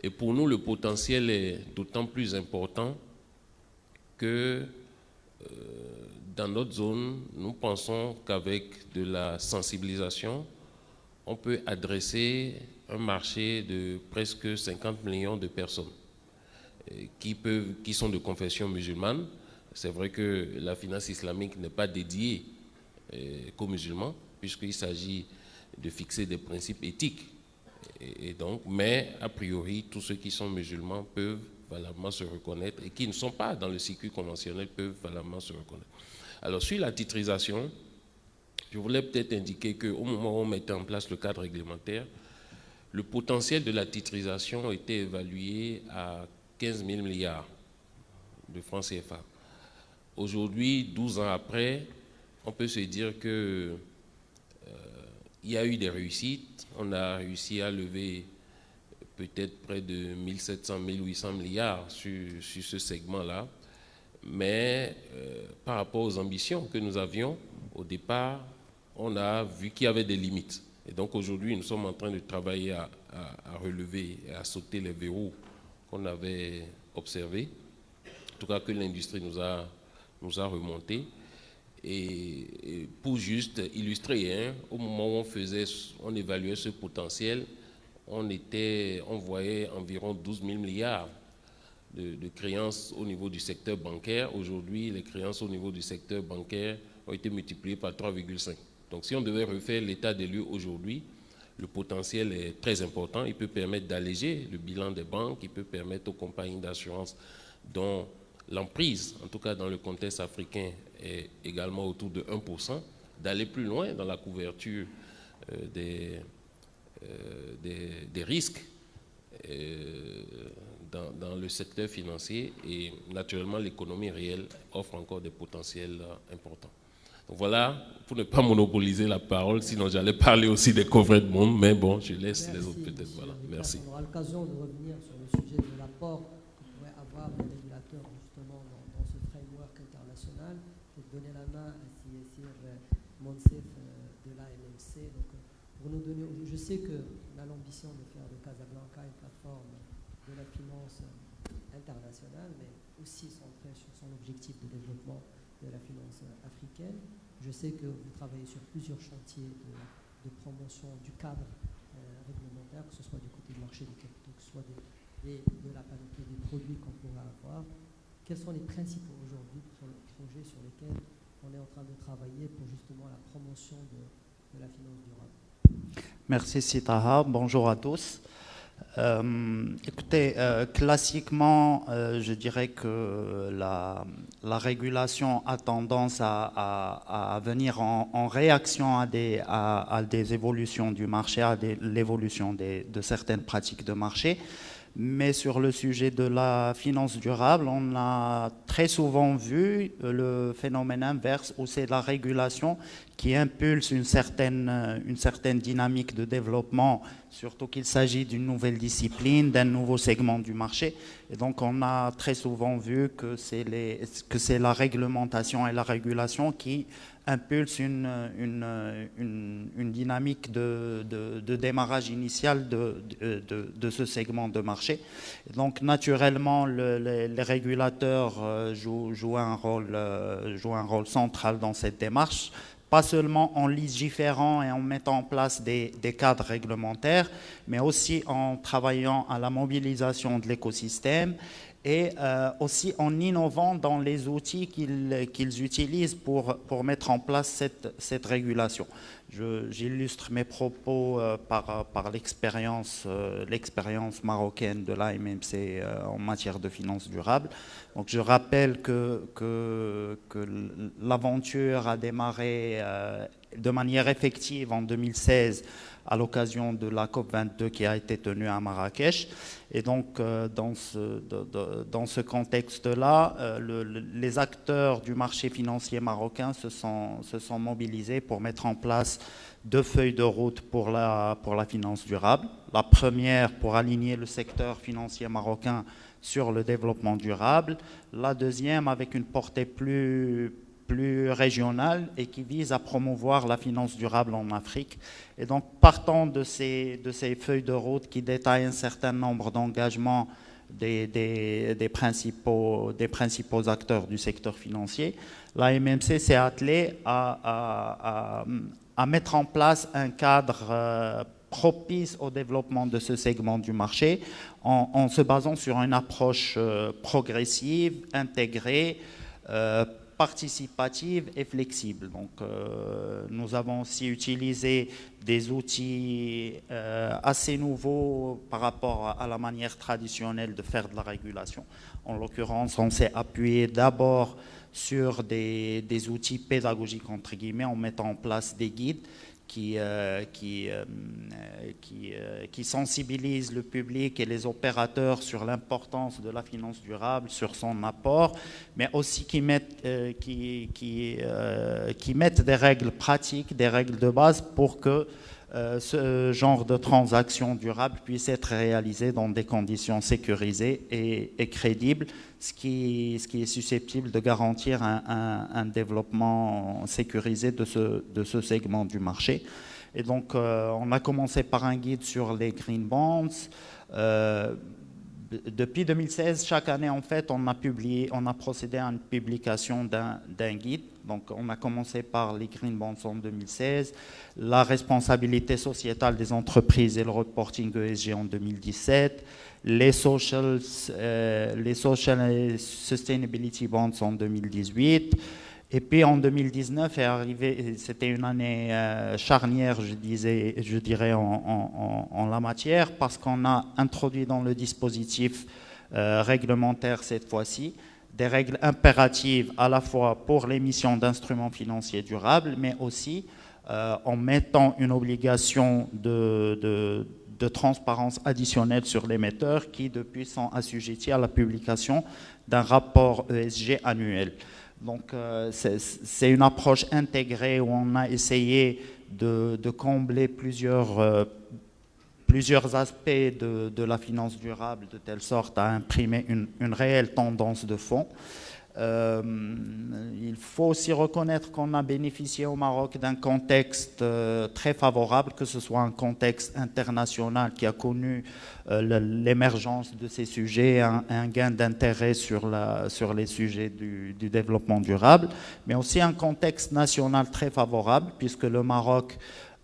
Et pour nous, le potentiel est d'autant plus important que dans notre zone, nous pensons qu'avec de la sensibilisation, on peut adresser un marché de presque 50 millions de personnes qui sont de confession musulmane. C'est vrai que la finance islamique n'est pas dédiée qu'aux musulmans, puisqu'il s'agit de fixer des principes éthiques. Et donc, mais a priori, tous ceux qui sont musulmans peuvent valablement se reconnaître et qui ne sont pas dans le circuit conventionnel peuvent valablement se reconnaître. Alors, sur la titrisation, je voulais peut-être indiquer qu'au moment où on mettait en place le cadre réglementaire, le potentiel de la titrisation était évalué à 15 000 milliards de francs CFA. Aujourd'hui, 12 ans après, on peut se dire que il y a eu des réussites. On a réussi à lever peut-être près de 1700, 1800 milliards sur ce segment-là. Mais par rapport aux ambitions que nous avions, au départ, on a vu qu'il y avait des limites. Et donc aujourd'hui, nous sommes en train de travailler à relever et à sauter les verrous qu'on avait observés, en tout cas que l'industrie nous a remontés. Et pour juste illustrer, au moment où on évaluait ce potentiel, on voyait environ 12 000 milliards de créances au niveau du secteur bancaire. Aujourd'hui, les créances au niveau du secteur bancaire ont été multipliées par 3,5. Donc si on devait refaire l'état des lieux aujourd'hui, le potentiel est très important. Il peut permettre d'alléger le bilan des banques, il peut permettre aux compagnies d'assurance dont l'emprise, en tout cas dans le contexte africain, est également autour de 1%, d'aller plus loin dans la couverture des risques dans le secteur financier, et naturellement l'économie réelle offre encore des potentiels importants. Donc voilà, pour ne pas monopoliser la parole, sinon j'allais parler aussi des coffrets de monde, mais bon, je laisse les autres peut-être. Voilà, merci. On aura l'occasion de revenir sur le sujet de l'apport que pourraient avoir les régulateurs justement dans ce framework international. Je vais donner la main à Sir Monsef de l'AMMC. Donc, pour nous donner, je sais qu'on a l'ambition de faire de Casablanca une plateforme de la finance internationale, mais aussi centrée sur son objectif de développement de la finance africaine. Je sais que vous travaillez sur plusieurs chantiers de promotion du cadre réglementaire, que ce soit du côté du marché des capitaux, que ce soit de la panoplie des produits qu'on pourrait avoir. Quels sont les principaux aujourd'hui projets sur lesquels on est en train de travailler pour justement la promotion de la finance durable? Merci Sitaha, bonjour à tous. Écoutez, classiquement, je dirais que la régulation a tendance à venir en réaction à des évolutions du marché, à l'évolution de certaines pratiques de marché. Mais sur le sujet de la finance durable, on a très souvent vu le phénomène inverse, où c'est la régulation qui impulse une certaine dynamique de développement, surtout qu'il s'agit d'une nouvelle discipline, d'un nouveau segment du marché. Et donc on a très souvent vu que c'est la réglementation et la régulation qui impulse une dynamique de démarrage initial de ce segment de marché. Et donc naturellement, les régulateurs jouent un rôle central dans cette démarche, pas seulement en légiférant et en mettant en place des cadres réglementaires, mais aussi en travaillant à la mobilisation de l'écosystème et aussi en innovant dans les outils qu'ils utilisent pour mettre en place cette régulation. J'illustre mes propos par l'expérience marocaine de l'AMMC en matière de finances durables. Donc je rappelle que l'aventure a démarré de manière effective en 2016 à l'occasion de la COP22 qui a été tenue à Marrakech. Et donc, dans ce contexte-là, les acteurs du marché financier marocain se sont mobilisés pour mettre en place 2 feuilles de route pour la finance durable. La première, pour aligner le secteur financier marocain sur le développement durable. La deuxième, avec une portée plus régionale et qui vise à promouvoir la finance durable en Afrique. Et donc, partant de ces feuilles de route qui détaillent un certain nombre d'engagements des principaux acteurs du secteur financier, l'AMMC s'est attelée à mettre en place un cadre propice au développement de ce segment du marché en se basant sur une approche progressive, intégrée, participative et flexible. Donc, nous avons aussi utilisé des outils assez nouveaux par rapport à la manière traditionnelle de faire de la régulation. En l'occurrence, on s'est appuyé d'abord sur des outils pédagogiques, entre guillemets, en mettant en place des guides qui sensibilisent le public et les opérateurs sur l'importance de la finance durable, sur son apport, mais aussi qui mettent des règles pratiques, des règles de base pour que ce genre de transactions durables puisse être réalisé dans des conditions sécurisées et crédibles, ce qui est susceptible de garantir un développement sécurisé de ce segment du marché. Et donc, on a commencé par un guide sur les green bonds. Depuis 2016, chaque année, en fait, on a procédé à une publication d'un guide. Donc, on a commencé par les green bonds en 2016, la responsabilité sociétale des entreprises et le reporting ESG en 2017, les social et sustainability bonds en 2018. Et puis en 2019 est arrivé, c'était une année charnière, je dirais, en la matière, parce qu'on a introduit dans le dispositif réglementaire cette fois-ci des règles impératives à la fois pour l'émission d'instruments financiers durables, mais aussi en mettant une obligation de transparence additionnelle sur l'émetteur qui depuis sont assujettis à la publication d'un rapport ESG annuel. Donc c'est une approche intégrée où on a essayé de combler plusieurs aspects de la finance durable de telle sorte à imprimer une réelle tendance de fond. Il faut aussi reconnaître qu'on a bénéficié au Maroc d'un contexte très favorable, que ce soit un contexte international qui a connu l'émergence de ces sujets, un gain d'intérêt sur les sujets du développement durable, mais aussi un contexte national très favorable, puisque le Maroc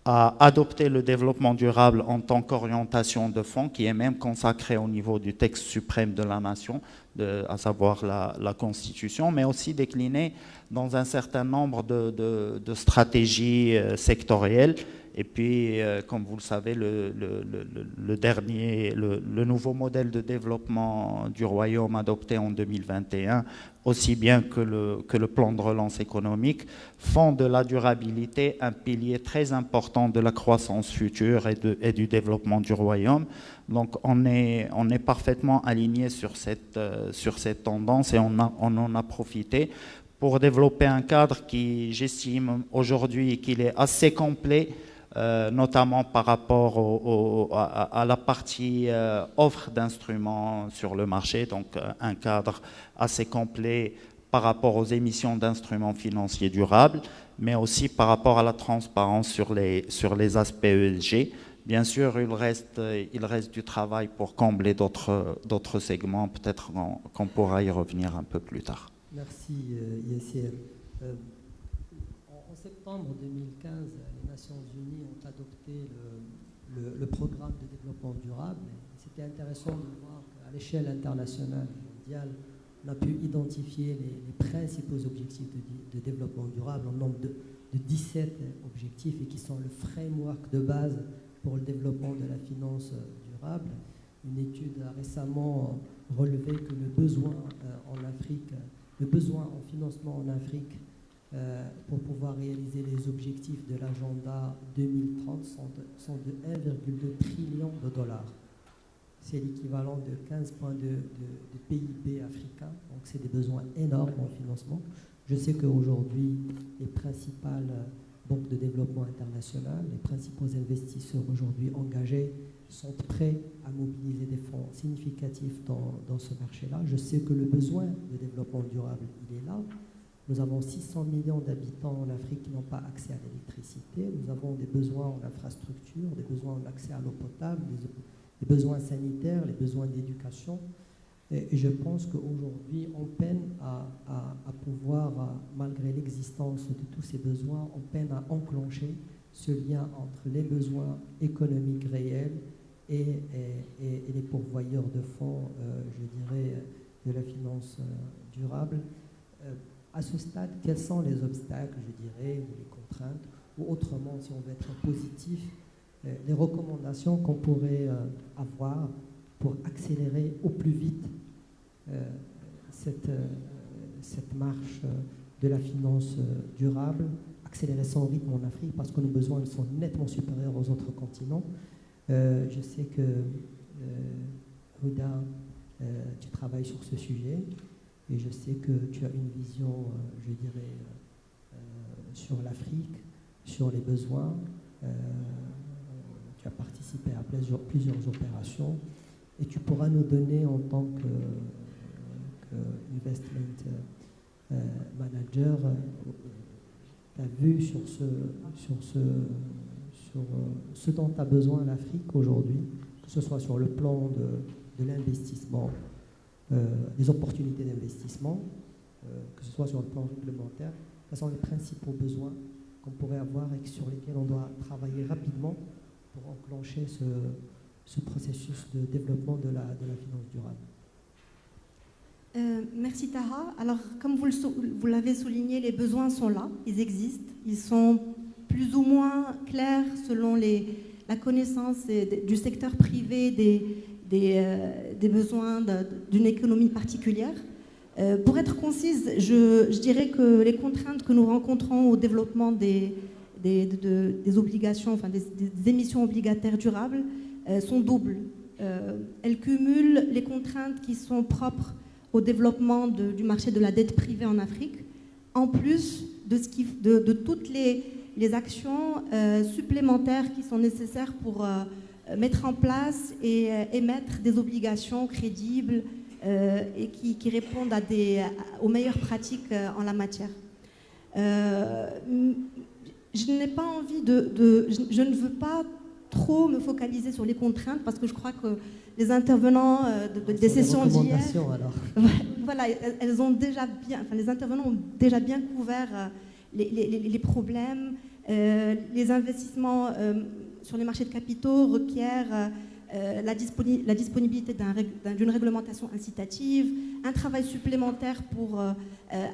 a adopté le développement durable en tant qu'orientation de fond, qui est même consacré au niveau du texte suprême de la nation, à savoir la Constitution, mais aussi décliné dans un certain nombre de stratégies sectorielles. Et puis, comme vous le savez, le nouveau modèle de développement du Royaume adopté en 2021, aussi bien que le plan de relance économique, font de la durabilité un pilier très important de la croissance future et du développement du Royaume. Donc, on est parfaitement aligné sur cette tendance et on en a profité pour développer un cadre qui, j'estime aujourd'hui, qu'il est assez complet, notamment par rapport à la partie offre d'instruments sur le marché, donc un cadre assez complet par rapport aux émissions d'instruments financiers durables, mais aussi par rapport à la transparence sur les aspects ESG. Bien sûr, il reste du travail pour combler d'autres segments, peut-être qu'on pourra y revenir un peu plus tard. Merci Yassir. En septembre 2015, les Nations Unies ont adopté le programme de développement durable. C'était intéressant de voir qu'à l'échelle internationale et mondiale, on a pu identifier les principaux objectifs de développement durable en nombre de 17 objectifs et qui sont le framework de base pour le développement de la finance durable. Une étude a récemment relevé que le besoin en financement en Afrique pour pouvoir réaliser les objectifs de l'agenda 2030 sont de 1,2 trillion de dollars. C'est l'équivalent de 15 points de PIB africain. Donc c'est des besoins énormes en financement. Je sais qu'aujourd'hui, les principales banques de développement international, les principaux investisseurs aujourd'hui engagés sont prêts à mobiliser des fonds significatifs dans ce marché-là. Je sais que le besoin de développement durable, il est là. Nous avons 600 millions d'habitants en Afrique qui n'ont pas accès à l'électricité. Nous avons des besoins en infrastructure, des besoins en accès à l'eau potable, des besoins sanitaires, les besoins d'éducation. Et je pense qu'aujourd'hui, on peine à pouvoir, malgré l'existence de tous ces besoins, on peine à enclencher ce lien entre les besoins économiques réels et les pourvoyeurs de fonds, je dirais, de la finance durable. À ce stade, quels sont les obstacles, je dirais, ou les contraintes, ou autrement, si on veut être positif, les recommandations qu'on pourrait avoir pour accélérer au plus vite cette marche de la finance durable, accélérer son rythme en Afrique parce que nos besoins sont nettement supérieurs aux autres continents. Je sais que Huda, tu travailles sur ce sujet et je sais que tu as une vision, je dirais, sur l'Afrique, sur les besoins. Tu as participé à plusieurs opérations et tu pourras nous donner en tant que investment manager ta vue sur ce dont a besoin l'Afrique aujourd'hui, que ce soit sur le plan de l'investissement, des opportunités d'investissement, que ce soit sur le plan réglementaire. Quels sont les principaux besoins qu'on pourrait avoir et sur lesquels on doit travailler rapidement pour enclencher ce processus de développement de la finance durable? Merci Taha. Alors, comme vous l'avez souligné, les besoins sont là, ils existent. Ils sont plus ou moins clairs selon la connaissance du secteur privé des besoins d'une économie particulière. Pour être concise, je dirais que les contraintes que nous rencontrons au développement des obligations, enfin des émissions obligataires durables sont doubles. Elles cumulent les contraintes qui sont propres au développement du marché de la dette privée en Afrique, en plus de toutes les actions supplémentaires qui sont nécessaires pour mettre en place et émettre des obligations crédibles et qui répondent aux meilleures pratiques en la matière. Je n'ai pas envie je ne veux pas trop me focaliser sur les contraintes parce que je crois que les intervenants des sessions d'hier, voilà, les intervenants ont déjà bien couvert les problèmes. Les investissements sur les marchés de capitaux requièrent la disponibilité d'une réglementation incitative, un travail supplémentaire pour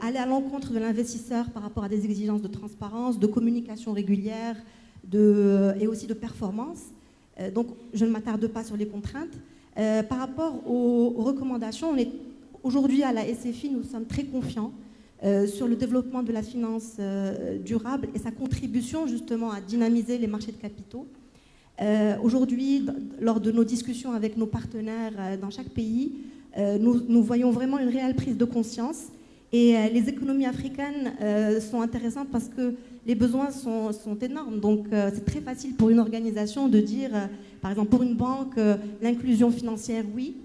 aller à l'encontre de l'investisseur par rapport à des exigences de transparence, de communication régulière et aussi de performance. Donc, je ne m'attarde pas sur les contraintes. Par rapport aux recommandations, aujourd'hui à la SFI, nous sommes très confiants sur le développement de la finance durable et sa contribution justement à dynamiser les marchés de capitaux. Aujourd'hui, lors de nos discussions avec nos partenaires dans chaque pays, nous voyons vraiment une réelle prise de conscience et les économies africaines sont intéressantes parce que les besoins sont énormes. Donc c'est très facile pour une organisation de dire, par exemple pour une banque, l'inclusion financière, oui.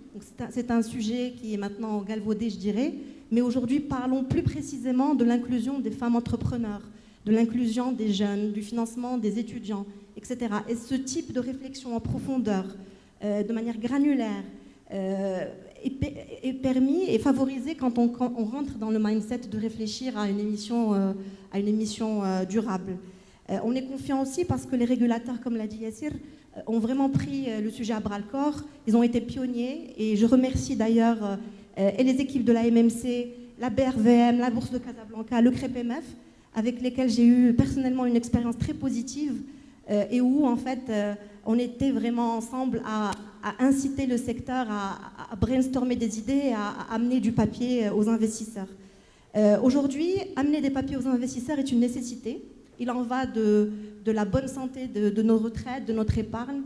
C'est un sujet qui est maintenant galvaudé, je dirais. Mais aujourd'hui, parlons plus précisément de l'inclusion des femmes entrepreneurs, de l'inclusion des jeunes, du financement des étudiants, etc. Et ce type de réflexion en profondeur, de manière granulaire, est permis et favorisé quand on rentre dans le mindset de réfléchir à une émission durable. On est confiant aussi parce que les régulateurs, comme l'a dit Yassir, ont vraiment pris le sujet à bras-le-corps. Ils ont été pionniers et je remercie d'ailleurs et les équipes de la MMC, la BRVM, la Bourse de Casablanca, le CREPMF, avec lesquels j'ai eu personnellement une expérience très positive et où en fait on était vraiment ensemble à inciter le secteur à brainstormer des idées et à amener du papier aux investisseurs. Aujourd'hui, amener des papiers aux investisseurs est une nécessité. Il en va de la bonne santé de nos retraites, de notre épargne.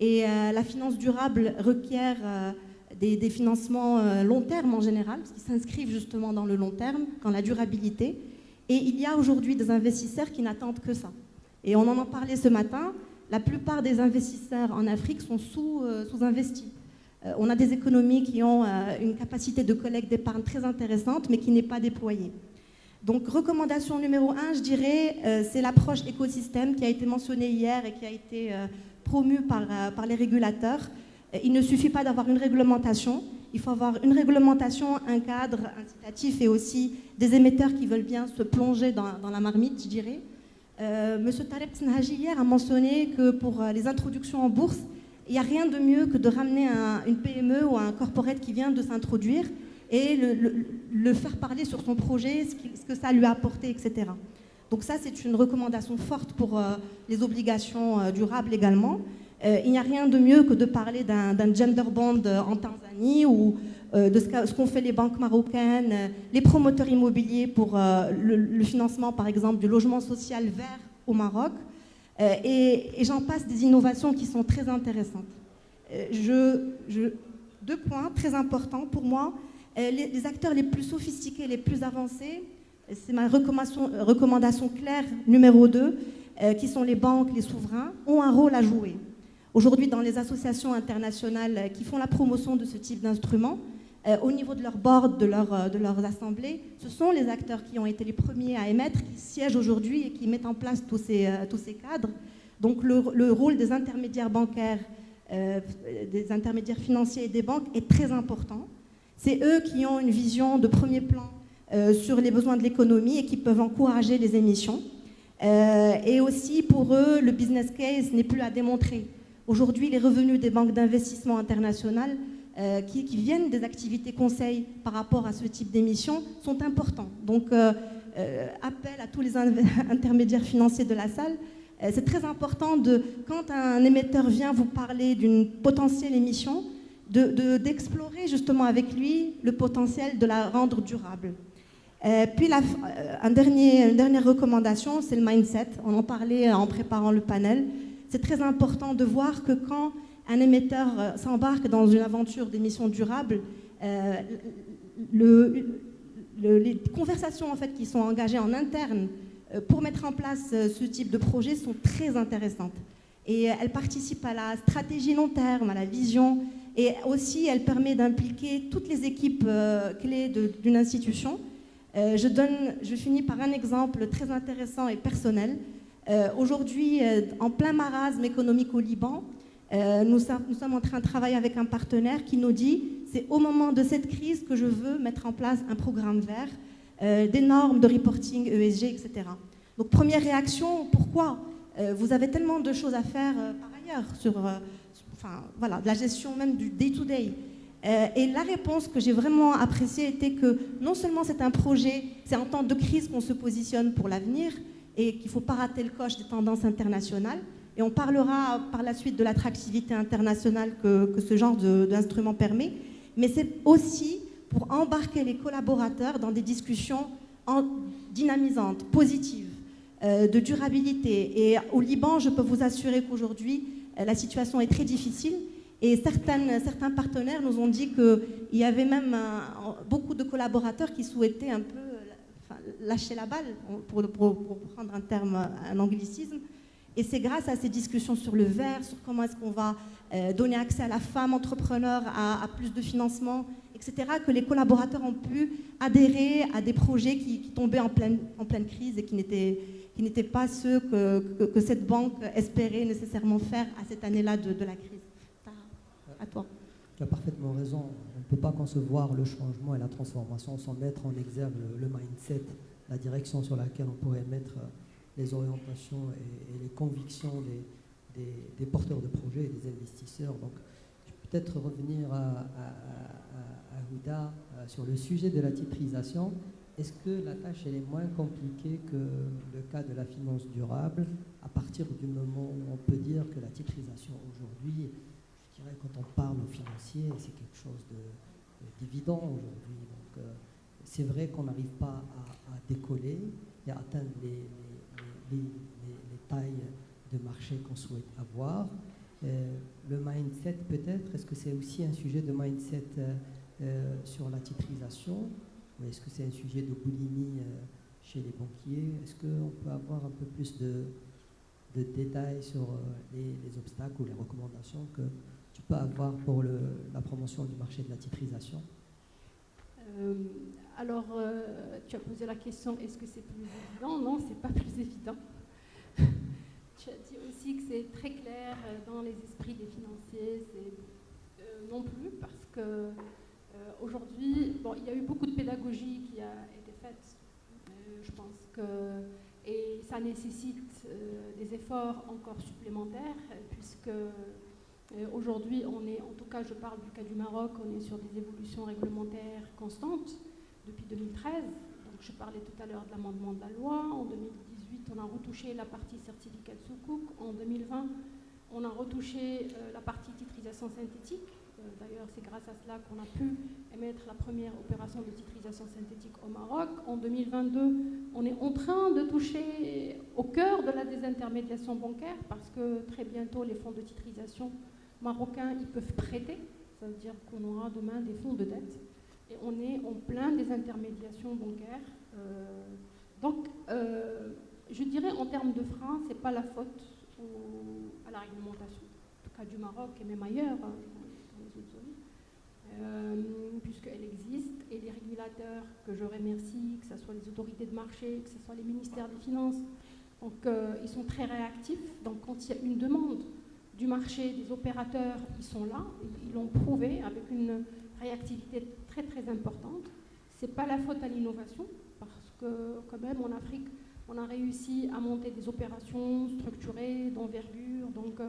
Et la finance durable requiert des financements long terme en général, parce qu'ils s'inscrivent justement dans le long terme, dans la durabilité. Et il y a aujourd'hui des investisseurs qui n'attendent que ça. Et on en a parlé ce matin, la plupart des investisseurs en Afrique sont sous-investis. On a des économies qui ont une capacité de collecte d'épargne très intéressante, mais qui n'est pas déployée. Donc, recommandation numéro 1, je dirais, c'est l'approche écosystème qui a été mentionnée hier et qui a été promue par les régulateurs. Il ne suffit pas d'avoir une réglementation, il faut avoir une réglementation, un cadre incitatif et aussi des émetteurs qui veulent bien se plonger dans la marmite, je dirais. Monsieur Tarek Tsenhaji hier a mentionné que pour les introductions en bourse, il n'y a rien de mieux que de ramener une PME ou un corporate qui vient de s'introduire et le faire parler sur son projet, ce que ça lui a apporté, etc. Donc ça, c'est une recommandation forte pour les obligations durables également. Il n'y a rien de mieux que de parler d'un gender bond en Tanzanie ou de ce qu'ont fait les banques marocaines, les promoteurs immobiliers pour le financement, par exemple, du logement social vert au Maroc. Et j'en passe, des innovations qui sont très intéressantes. Deux points très importants pour moi. Les acteurs les plus sophistiqués, les plus avancés, c'est ma recommandation claire numéro 2, qui sont les banques, les souverains, ont un rôle à jouer. Aujourd'hui, dans les associations internationales qui font la promotion de ce type d'instruments, au niveau de leur board, de leurs assemblées, ce sont les acteurs qui ont été les premiers à émettre, qui siègent aujourd'hui et qui mettent en place tous ces cadres. Donc le rôle des intermédiaires bancaires, des intermédiaires financiers et des banques est très important. C'est eux qui ont une vision de premier plan sur les besoins de l'économie et qui peuvent encourager les émissions. Et aussi, pour eux, le business case n'est plus à démontrer. Aujourd'hui, les revenus des banques d'investissement internationales qui viennent des activités conseil par rapport à ce type d'émissions sont importants. Donc, appel à tous les intermédiaires financiers de la salle. C'est très important, quand un émetteur vient vous parler d'une potentielle émission, d'explorer justement avec lui le potentiel de la rendre durable. Puis une dernière recommandation, c'est le mindset. On en parlait en préparant le panel. C'est très important de voir que quand un émetteur s'embarque dans une aventure d'émission durable, les conversations en fait, qui sont engagées en interne pour mettre en place ce type de projet sont très intéressantes. Et elles participent à la stratégie long terme, à la vision, et aussi elle permet d'impliquer toutes les équipes clés d'une institution. Je finis par un exemple très intéressant et personnel. Aujourd'hui, en plein marasme économique au Liban, nous sommes en train de travailler avec un partenaire qui nous dit « c'est au moment de cette crise que je veux mettre en place un programme vert, des normes de reporting ESG, etc. » Donc première réaction, pourquoi vous avez tellement de choses à faire par ailleurs sur voilà, la gestion même du day-to-day. Et la réponse que j'ai vraiment appréciée était que non seulement c'est un projet, c'est en temps de crise qu'on se positionne pour l'avenir et qu'il ne faut pas rater le coche des tendances internationales. Et on parlera par la suite de l'attractivité internationale que ce genre d'instrument permet. Mais c'est aussi pour embarquer les collaborateurs dans des discussions dynamisantes, positives, de durabilité. Et au Liban, je peux vous assurer qu'aujourd'hui, la situation est très difficile. Et certains partenaires nous ont dit qu'il y avait même beaucoup de collaborateurs qui souhaitaient un peu lâcher la balle, pour prendre un anglicisme. Et c'est grâce à ces discussions sur le vert, sur comment est-ce qu'on va donner accès à la femme entrepreneur, à plus de financement, etc., que les collaborateurs ont pu adhérer à des projets qui tombaient en pleine crise et qui n'étaient pas ceux que cette banque espérait nécessairement faire à cette année-là de la crise. À toi. Tu as parfaitement raison. On ne peut pas concevoir le changement et la transformation sans mettre en exergue le mindset, la direction sur laquelle on pourrait mettre les orientations et les convictions des porteurs de projets et des investisseurs. Donc, je vais peut-être revenir à Houda sur le sujet de la titrisation. Est-ce que la tâche elle est moins compliquée que le cas de la finance durable à partir du moment où on peut dire que la titrisation aujourd'hui, je dirais quand on parle aux financiers, c'est quelque chose d'évident aujourd'hui. Donc c'est vrai qu'on n'arrive pas à décoller et à atteindre les tailles de marché qu'on souhaite avoir. Le mindset peut-être, est-ce que c'est aussi un sujet de mindset sur la titrisation? Ou est-ce que c'est un sujet de boulimie chez les banquiers? Est-ce qu'on peut avoir un peu plus de détails sur les obstacles ou les recommandations que tu peux avoir pour la promotion du marché de la titrisation? Alors, tu as posé la question, est-ce que c'est plus évident? Non, c'est pas plus évident. Tu as dit aussi que c'est très clair dans les esprits des financiers, non plus, parce que aujourd'hui, il y a eu beaucoup de pédagogie qui a été faite, je pense et ça nécessite des efforts encore supplémentaires, puisque aujourd'hui, en tout cas je parle du cas du Maroc, on est sur des évolutions réglementaires constantes depuis 2013. Donc je parlais tout à l'heure de l'amendement de la loi. En 2018, on a retouché la partie certificat de sukuk. En 2020, on a retouché la partie titrisation synthétique. D'ailleurs, c'est grâce à cela qu'on a pu émettre la première opération de titrisation synthétique au Maroc. En 2022, on est en train de toucher au cœur de la désintermédiation bancaire parce que très bientôt, les fonds de titrisation marocains, ils peuvent prêter. Ça veut dire qu'on aura demain des fonds de dette. Et on est en plein désintermédiation bancaire. Donc, je dirais en termes de frein, ce n'est pas la faute à la réglementation, en tout cas du Maroc et même ailleurs, dans les autres zones, puisqu'elle existe et les régulateurs que je remercie, que ce soit les autorités de marché, que ce soit les ministères des Finances, donc ils sont très réactifs. Donc quand il y a une demande du marché, des opérateurs, ils sont là, ils l'ont prouvé avec une réactivité très très importante. Ce n'est pas la faute à l'innovation, parce que quand même en Afrique, on a réussi à monter des opérations structurées, d'envergure, donc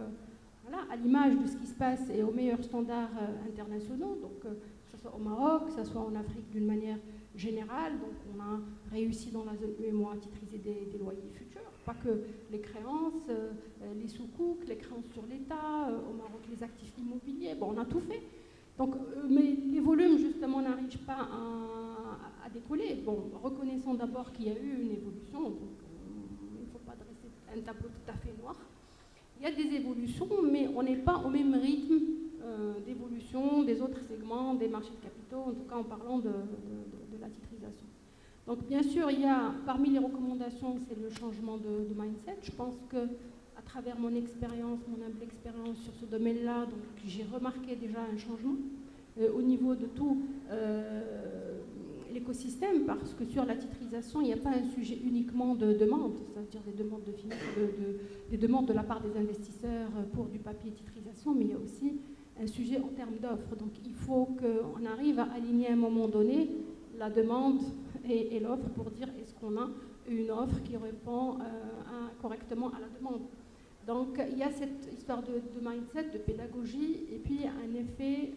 voilà, à l'image de ce qui se passe et aux meilleurs standards internationaux, donc que ce soit au Maroc, que ce soit en Afrique d'une manière générale. Donc on a réussi dans la zone UEMOA à titriser des loyers futurs, pas que les créances, les sous-coucs, les créances sur l'État, au Maroc les actifs immobiliers, bon on a tout fait. Donc, mais les volumes justement n'arrivent pas à décoller. Bon, reconnaissons d'abord qu'il y a eu une évolution, donc il ne faut pas dresser un tableau tout à fait noir. Il y a des évolutions, mais on n'est pas au même rythme d'évolution des autres segments des marchés de capitaux, en tout cas en parlant de la titrisation. Donc bien sûr, il y a parmi les recommandations, c'est le changement de mindset. Je pense que à travers mon expérience, mon humble expérience sur ce domaine-là, donc j'ai remarqué déjà un changement au niveau de tout l'écosystème, parce que sur la titrisation, il n'y a pas un sujet uniquement de demande, c'est-à-dire des demandes de la part des investisseurs pour du papier titrisation, mais il y a aussi un sujet en termes d'offres. Donc il faut qu'on arrive à aligner à un moment donné la demande et l'offre pour dire est-ce qu'on a une offre qui répond correctement à la demande. Donc il y a cette histoire de mindset, de pédagogie, et puis un effet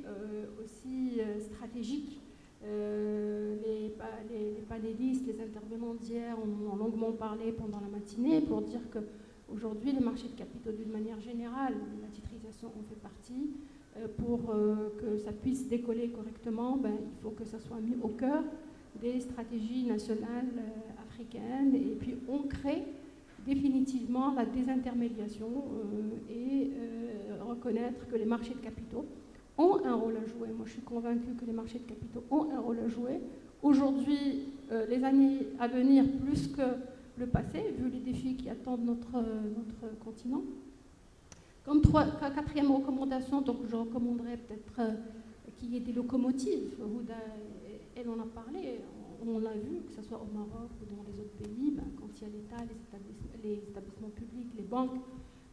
aussi stratégique. Les panélistes, les intervenants d'hier ont longuement parlé pendant la matinée pour dire qu'aujourd'hui, les marchés de capitaux, d'une manière générale, la titrisation en fait partie. Pour que ça puisse décoller correctement, il faut que ça soit mis au cœur des stratégies nationales africaines, et puis on crée définitivement la désintermédiation et reconnaître que les marchés de capitaux ont un rôle à jouer. Moi, je suis convaincue que les marchés de capitaux ont un rôle à jouer. Aujourd'hui, les années à venir, plus que le passé, vu les défis qui attendent notre continent. Comme quatrième recommandation, donc je recommanderais peut-être qu'il y ait des locomotives. Houda, elle en a parlé, on l'a vu, que ce soit au Maroc ou dans les autres pays, quand il y a l'État, les établissements publics, les banques,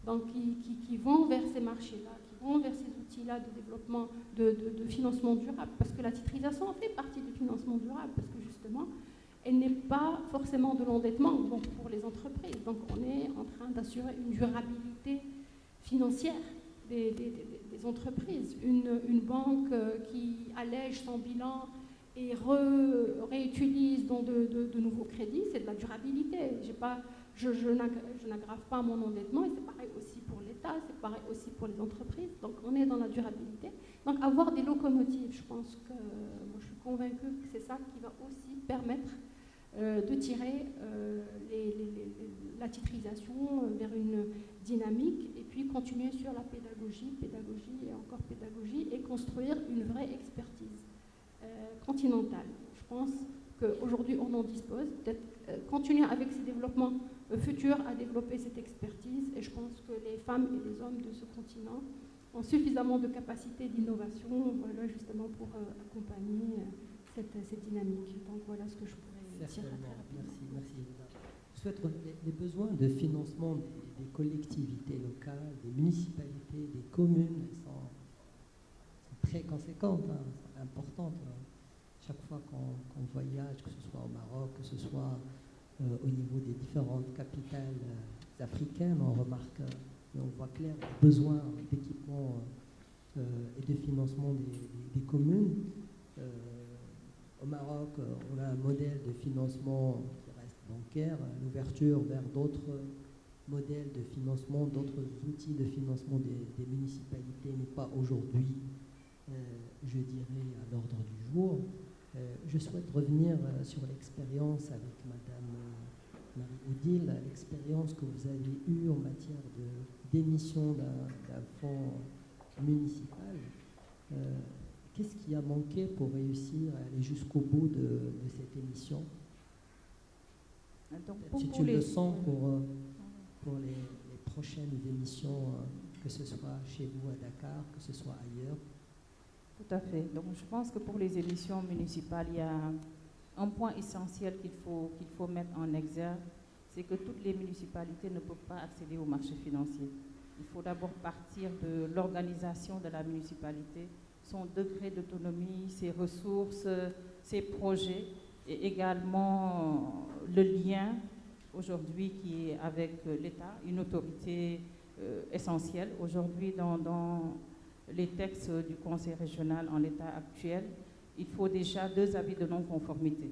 donc qui vont vers ces marchés-là, qui vont vers ces outils-là de développement, de financement durable, parce que la titrisation fait partie du financement durable, parce que justement, elle n'est pas forcément de l'endettement pour les entreprises. Donc on est en train d'assurer une durabilité financière des entreprises. Une banque qui allège son bilan et réutilise dans de nouveaux crédits, c'est de la durabilité. Je n'aggrave pas mon endettement, et c'est pareil aussi pour l'État, c'est pareil aussi pour les entreprises. Donc on est dans la durabilité. Donc avoir des locomotives, je pense que moi, je suis convaincue que c'est ça qui va aussi permettre de tirer la titrisation vers une dynamique, et puis continuer sur la pédagogie et encore pédagogie, et construire une vraie expertise continentale. Je pense qu'aujourd'hui on en dispose, peut-être continuer avec ces développements futurs à développer cette expertise, et je pense que les femmes et les hommes de ce continent ont suffisamment de capacité d'innovation justement pour accompagner cette dynamique. Donc voilà ce que je pourrais dire. Merci. Je souhaite les besoins de financement des collectivités locales, des municipalités, des communes sont très conséquentes, sont importantes. Chaque fois qu'on voyage, que ce soit au Maroc, que ce soit au niveau des différentes capitales africaines, on remarque et on voit clair le besoin d'équipement et de financement des communes. Au Maroc, on a un modèle de financement qui reste bancaire, l'ouverture vers d'autres modèles de financement, d'autres outils de financement des municipalités n'est pas aujourd'hui je dirais, à l'ordre du jour. Je souhaite revenir sur l'expérience avec Madame Marie-Odile, l'expérience que vous avez eue en matière d'émission d'un fonds municipal. Qu'est-ce qui a manqué pour réussir à aller jusqu'au bout de cette émission? Donc, si tu le sens pour les prochaines émissions, que ce soit chez vous à Dakar, que ce soit ailleurs. Tout à fait. Donc, je pense que pour les émissions municipales, il y a un point essentiel qu'il faut mettre en exergue, c'est que toutes les municipalités ne peuvent pas accéder au marché financier. Il faut d'abord partir de l'organisation de la municipalité, son degré d'autonomie, ses ressources, ses projets, et également le lien aujourd'hui qui est avec l'État, une autorité essentielle. Aujourd'hui, dans les textes du Conseil régional en l'état actuel, il faut déjà 2 avis de non-conformité.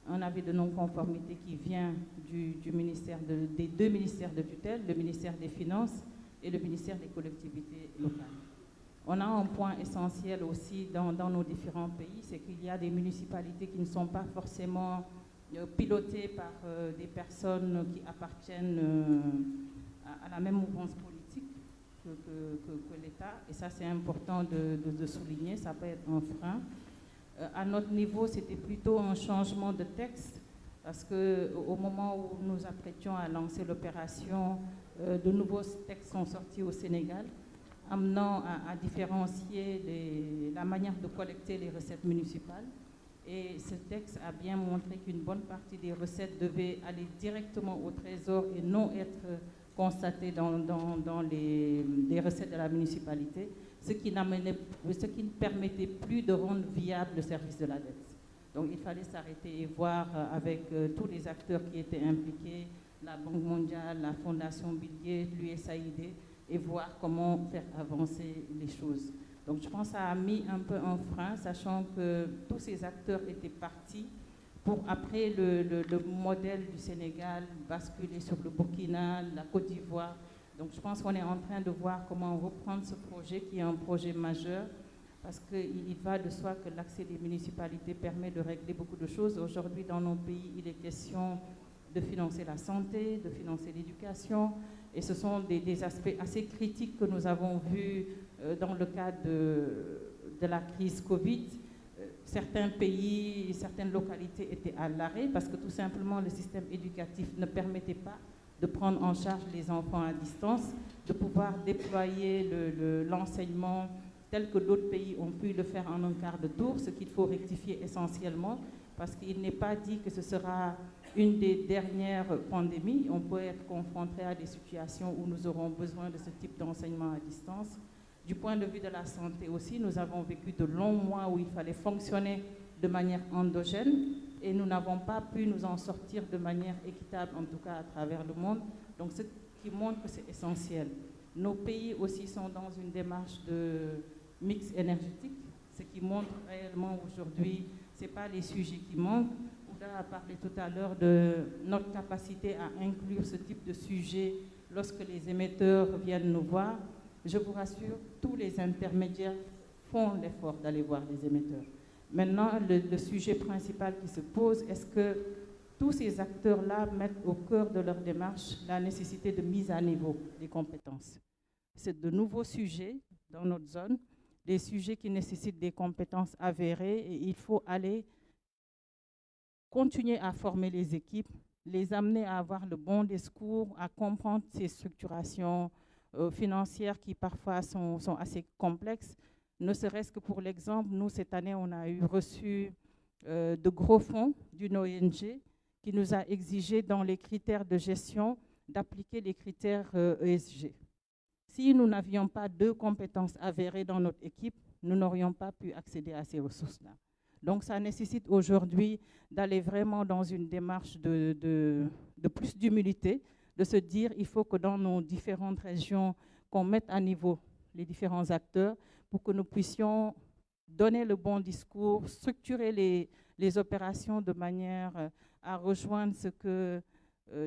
Un avis de non-conformité qui vient des 2 ministères de tutelle, le ministère des Finances et le ministère des collectivités locales. On a un point essentiel aussi dans nos différents pays, c'est qu'il y a des municipalités qui ne sont pas forcément pilotées par des personnes qui appartiennent à la même mouvance politique que l'État, et ça c'est important de souligner, ça peut être un frein. À notre niveau, c'était plutôt un changement de texte, parce qu'au moment où nous apprêtions à lancer l'opération, de nouveaux textes sont sortis au Sénégal, amenant à différencier la manière de collecter les recettes municipales. Et ce texte a bien montré qu'une bonne partie des recettes devait aller directement au trésor et non être constatées dans les recettes de la municipalité, ce qui ne permettait plus de rendre viable le service de la dette. Donc il fallait s'arrêter et voir avec tous les acteurs qui étaient impliqués, la Banque mondiale, la Fondation Bill Gates, l'USAID, et voir comment faire avancer les choses. Donc je pense que ça a mis un peu un frein, sachant que tous ces acteurs étaient partis pour, après le modèle du Sénégal, basculer sur le Burkina, la Côte d'Ivoire. Donc je pense qu'on est en train de voir comment reprendre ce projet qui est un projet majeur, parce qu'il va de soi que l'accès des municipalités permet de régler beaucoup de choses. Aujourd'hui, dans nos pays, il est question de financer la santé, de financer l'éducation, et ce sont des aspects assez critiques que nous avons vus dans le cadre de la crise Covid. Certains pays, certaines localités étaient à l'arrêt parce que tout simplement le système éducatif ne permettait pas de prendre en charge les enfants à distance, de pouvoir déployer l'enseignement tel que d'autres pays ont pu le faire en un quart de tour, ce qu'il faut rectifier essentiellement, parce qu'il n'est pas dit que ce sera une des dernières pandémies. On peut être confronté à des situations où nous aurons besoin de ce type d'enseignement à distance. Du point de vue de la santé aussi, nous avons vécu de longs mois où il fallait fonctionner de manière endogène et nous n'avons pas pu nous en sortir de manière équitable, en tout cas à travers le monde. Donc ce qui montre que c'est essentiel. Nos pays aussi sont dans une démarche de mix énergétique, ce qui montre réellement aujourd'hui, ce n'est pas les sujets qui manquent. Ouda a parlé tout à l'heure de notre capacité à inclure ce type de sujet lorsque les émetteurs viennent nous voir. Je vous rassure, tous les intermédiaires font l'effort d'aller voir les émetteurs. Maintenant, le sujet principal qui se pose, est-ce que tous ces acteurs-là mettent au cœur de leur démarche la nécessité de mise à niveau des compétences? C'est de nouveaux sujets dans notre zone, des sujets qui nécessitent des compétences avérées, et il faut aller continuer à former les équipes, les amener à avoir le bon discours, à comprendre ces structurations financières qui parfois sont assez complexes. Ne serait-ce que pour l'exemple, nous cette année on a reçu de gros fonds d'une ONG qui nous a exigé dans les critères de gestion d'appliquer les critères ESG. Si nous n'avions pas 2 compétences avérées dans notre équipe, nous n'aurions pas pu accéder à ces ressources-là. Donc ça nécessite aujourd'hui d'aller vraiment dans une démarche de plus d'humilité, de se dire il faut que dans nos différentes régions, qu'on mette à niveau les différents acteurs pour que nous puissions donner le bon discours, structurer les opérations de manière à rejoindre ce que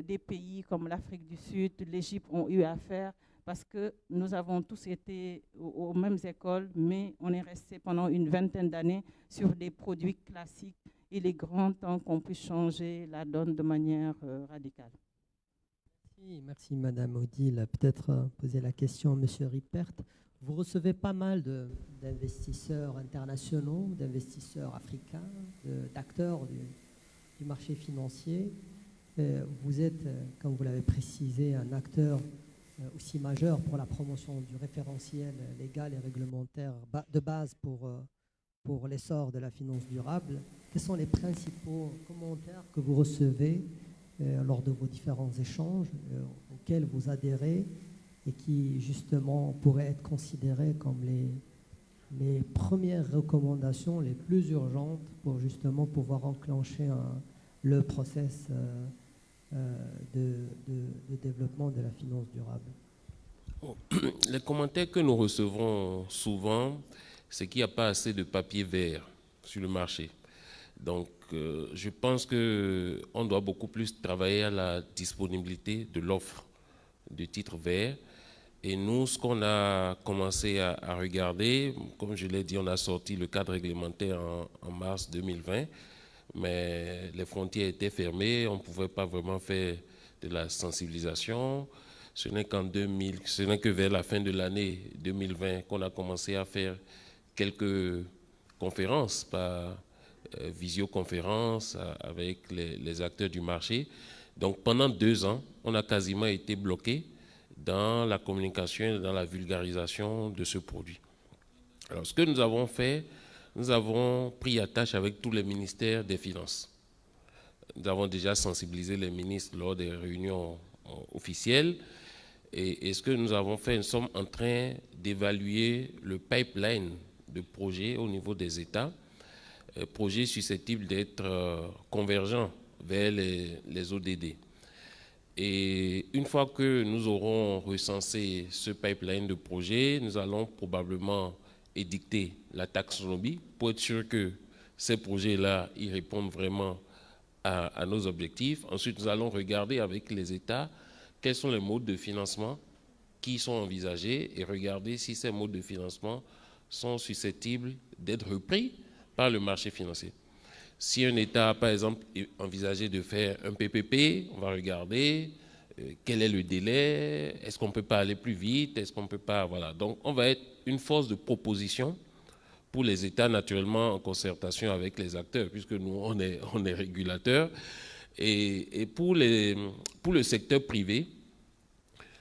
des pays comme l'Afrique du Sud, l'Égypte ont eu à faire, parce que nous avons tous été aux mêmes écoles, mais on est resté pendant une vingtaine d'années sur des produits classiques. Il est grand temps qu'on puisse changer la donne de manière radicale. Merci Madame Odile. Peut-être poser la question à Monsieur Rippert. Vous recevez pas mal d'investisseurs internationaux, d'investisseurs africains, d'acteurs du marché financier. Vous êtes, comme vous l'avez précisé, un acteur aussi majeur pour la promotion du référentiel légal et réglementaire de base pour l'essor de la finance durable. Quels sont les principaux commentaires que vous recevez lors de vos différents échanges auxquels vous adhérez et qui justement pourraient être considérés comme les premières recommandations les plus urgentes pour justement pouvoir enclencher le process de développement de la finance durable? Les commentaires que nous recevons souvent, c'est qu'il n'y a pas assez de papier vert sur le marché. Donc, je pense qu'on doit beaucoup plus travailler à la disponibilité de l'offre de titres verts. Et nous, ce qu'on a commencé à regarder, comme je l'ai dit, on a sorti le cadre réglementaire en mars 2020, mais les frontières étaient fermées, on ne pouvait pas vraiment faire de la sensibilisation. Ce n'est que vers la fin de l'année 2020 qu'on a commencé à faire quelques conférences par visioconférence avec les acteurs du marché. Donc pendant 2 ans, on a quasiment été bloqué dans la communication et dans la vulgarisation de ce produit. Alors ce que nous avons fait, nous avons pris attache avec tous les ministères des Finances. Nous avons déjà sensibilisé les ministres lors des réunions officielles. Et ce que nous avons fait, nous sommes en train d'évaluer le pipeline de projets au niveau des États, projets susceptibles d'être convergents vers les ODD. Et une fois que nous aurons recensé ce pipeline de projets, nous allons probablement édicter la taxonomie pour être sûr que ces projets-là, ils répondent vraiment à nos objectifs. Ensuite, nous allons regarder avec les États quels sont les modes de financement qui sont envisagés et regarder si ces modes de financement sont susceptibles d'être repris par le marché financier. Si un État a, par exemple, envisagé de faire un PPP, on va regarder quel est le délai, est-ce qu'on ne peut pas aller plus vite, est-ce qu'on ne peut pas... Voilà. Donc, on va être une force de proposition pour les États, naturellement en concertation avec les acteurs, puisque nous, on est régulateurs. Et pour le secteur privé,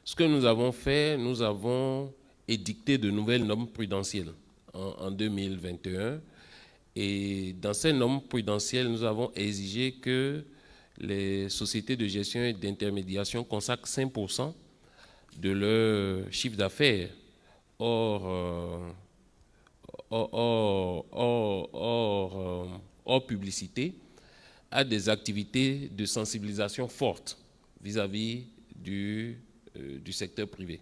ce que nous avons fait, nous avons édicté de nouvelles normes prudentielles en 2021. Et dans ces normes prudentielles, nous avons exigé que les sociétés de gestion et d'intermédiation consacrent 5% de leur chiffre d'affaires hors publicité à des activités de sensibilisation fortes vis-à-vis du secteur privé.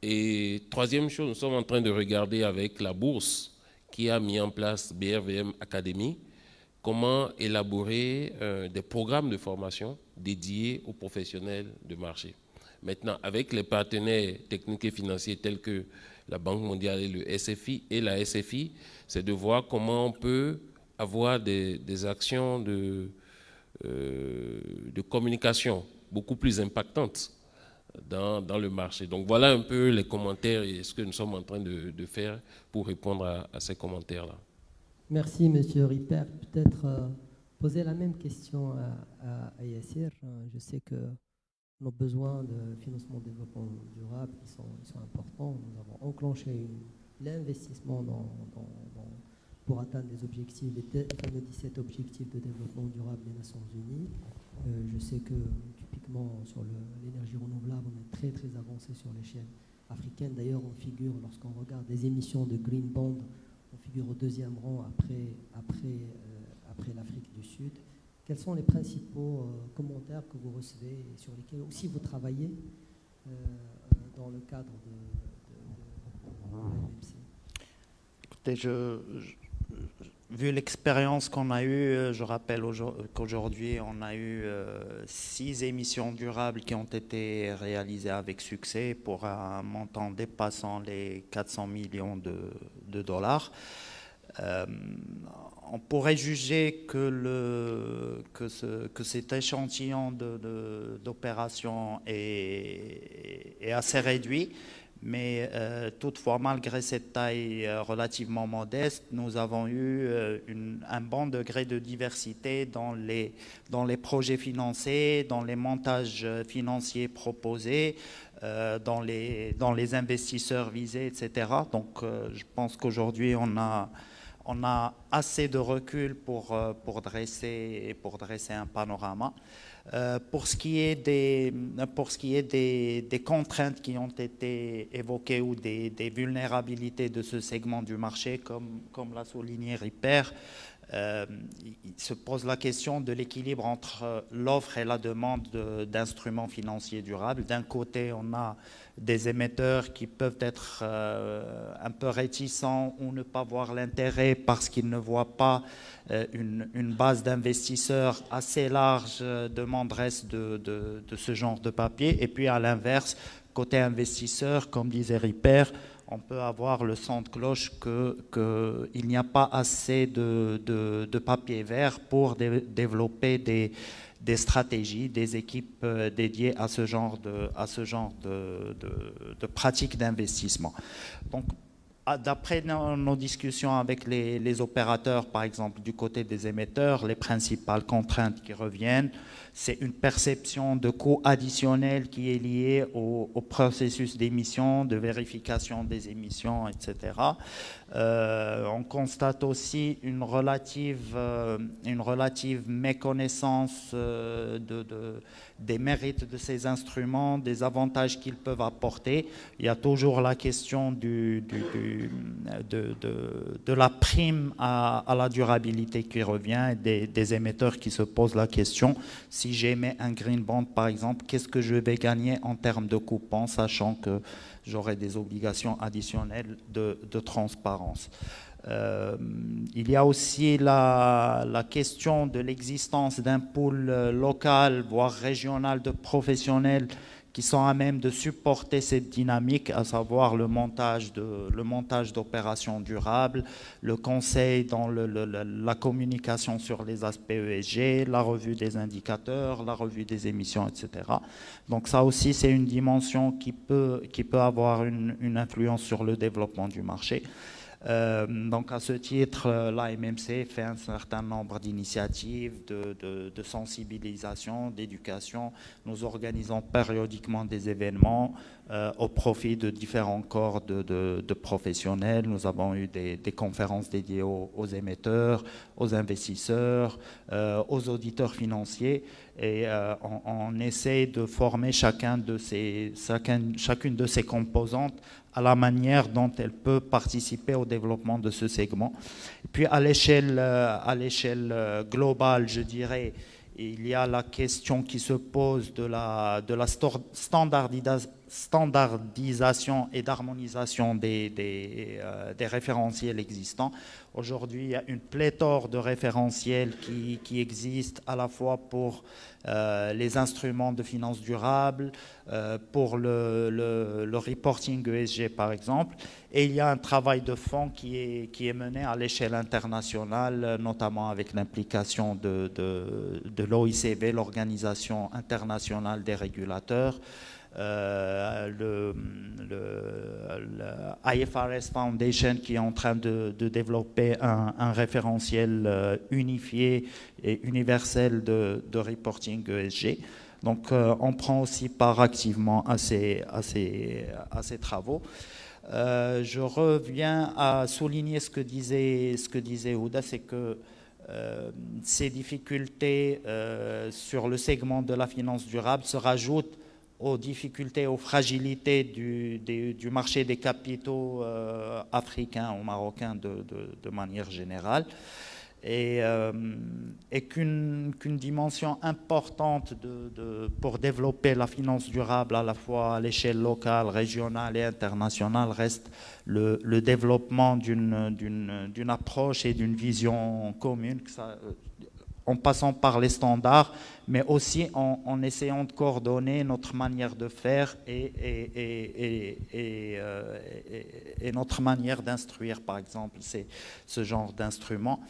Et troisième chose, nous sommes en train de regarder avec la bourse qui a mis en place BRVM Academy, comment élaborer des programmes de formation dédiés aux professionnels de marché. Maintenant, avec les partenaires techniques et financiers tels que la Banque mondiale et le SFI et la SFI, c'est de voir comment on peut avoir des actions de communication beaucoup plus impactantes dans le marché. Donc voilà un peu les commentaires et ce que nous sommes en train de faire pour répondre à ces commentaires-là. Merci Monsieur Rippert. Peut-être poser la même question à Yassir. Je sais que nos besoins de financement de développement durable ils sont importants. Nous avons enclenché l'investissement pour atteindre les objectifs, les fameux 17 objectifs de développement durable des Nations Unies. Je sais que typiquement sur l'énergie renouvelable, on est très très avancé sur l'échelle africaine. D'ailleurs, on figure, lorsqu'on regarde les émissions de Green Bond, on figure au 2e rang après l'Afrique du Sud. Quels sont les principaux commentaires que vous recevez et sur lesquels aussi vous travaillez dans le cadre de l'AMC? Écoutez, Vu l'expérience qu'on a eue, je rappelle qu'aujourd'hui, on a eu 6 émissions durables qui ont été réalisées avec succès pour un montant dépassant les 400 millions de dollars. On pourrait juger que cet échantillon d'opérations est assez réduit, mais toutefois, malgré cette taille relativement modeste, nous avons eu un bon degré de diversité dans les projets financés, dans les montages financiers proposés, dans les investisseurs visés, etc. Donc, je pense qu'aujourd'hui, on a assez de recul pour dresser un panorama. Pour ce qui est des contraintes qui ont été évoquées ou des vulnérabilités de ce segment du marché, comme l'a souligné Ripper, il se pose la question de l'équilibre entre l'offre et la demande d'instruments financiers durables. D'un côté, on a des émetteurs qui peuvent être un peu réticents ou ne pas voir l'intérêt parce qu'ils ne voient pas une base d'investisseurs assez large demanderesse de ce genre de papier. Et puis à l'inverse, côté investisseur, comme disait Ripper, on peut avoir le son de cloche qu'il n'y a pas assez de papier vert pour développer des stratégies, des équipes dédiées à ce genre de pratiques d'investissement. Donc, d'après nos discussions avec les opérateurs, par exemple, du côté des émetteurs, les principales contraintes qui reviennent, c'est une perception de coût additionnel qui est liée au processus d'émission, de vérification des émissions, etc. On constate aussi une relative méconnaissance des mérites de ces instruments, des avantages qu'ils peuvent apporter. Il y a toujours la question de la prime à la durabilité qui revient, et des émetteurs qui se posent la question, si j'émets un green bond par exemple, qu'est-ce que je vais gagner en termes de coupons, sachant que j'aurai des obligations additionnelles de transparence. Il y a aussi la question de l'existence d'un pool local, voire régional de professionnels qui sont à même de supporter cette dynamique, à savoir le montage d'opérations durables, le conseil dans la communication sur les aspects ESG, la revue des indicateurs, la revue des émissions, etc. Donc ça aussi, c'est une dimension qui peut avoir une influence sur le développement du marché. Donc à ce titre, l'AMMC fait un certain nombre d'initiatives de sensibilisation, d'éducation. Nous organisons périodiquement des événements au profit de différents corps de professionnels. Nous avons eu des conférences dédiées aux émetteurs, aux investisseurs, aux auditeurs financiers, et on essaie de former chacune de ces composantes à la manière dont elle peut participer au développement de ce segment. Et puis à l'échelle globale, je dirais, il y a la question qui se pose de la standardisation et d'harmonisation des référentiels existants. Aujourd'hui, il y a une pléthore de référentiels qui existent à la fois pour les instruments de finance durable, pour le reporting ESG par exemple, et il y a un travail de fond qui est mené à l'échelle internationale, notamment avec l'implication de l'OICV, l'Organisation internationale des régulateurs, le IFRS Foundation qui est en train de développer un référentiel unifié et universel de reporting ESG. Donc on prend aussi part activement à ces travaux. Je reviens à souligner ce que disait Ouda, c'est que ces difficultés sur le segment de la finance durable se rajoutent aux difficultés, aux fragilités du marché des capitaux africains ou marocains de manière générale. et qu'une dimension importante pour développer la finance durable à la fois à l'échelle locale, régionale et internationale reste le développement d'une approche et d'une vision commune, en passant par les standards, mais aussi en essayant de coordonner notre manière de faire et notre manière d'instruire, par exemple, ce genre d'instruments.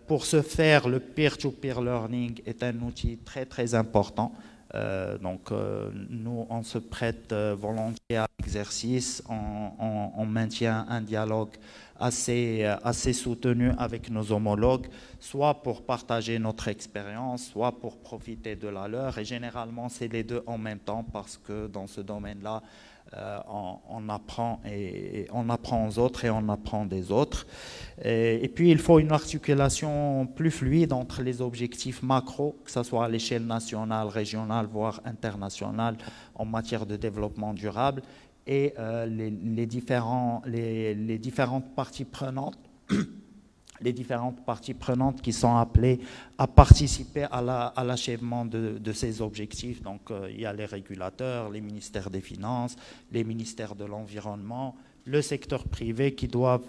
Pour ce faire, le peer-to-peer learning est un outil très très important. Nous, on se prête volontiers à l'exercice, on maintient un dialogue assez soutenu avec nos homologues, soit pour partager notre expérience, soit pour profiter de la leur. Et généralement, c'est les deux en même temps parce que dans ce domaine-là, on apprend aux autres et on apprend des autres. Et puis, il faut une articulation plus fluide entre les objectifs macro, que ce soit à l'échelle nationale, régionale, voire internationale, en matière de développement durable, et les différentes parties prenantes, les différentes parties prenantes qui sont appelées à participer à l'achèvement de ces objectifs. Donc, il y a les régulateurs, les ministères des Finances, les ministères de l'Environnement, le secteur privé qui doivent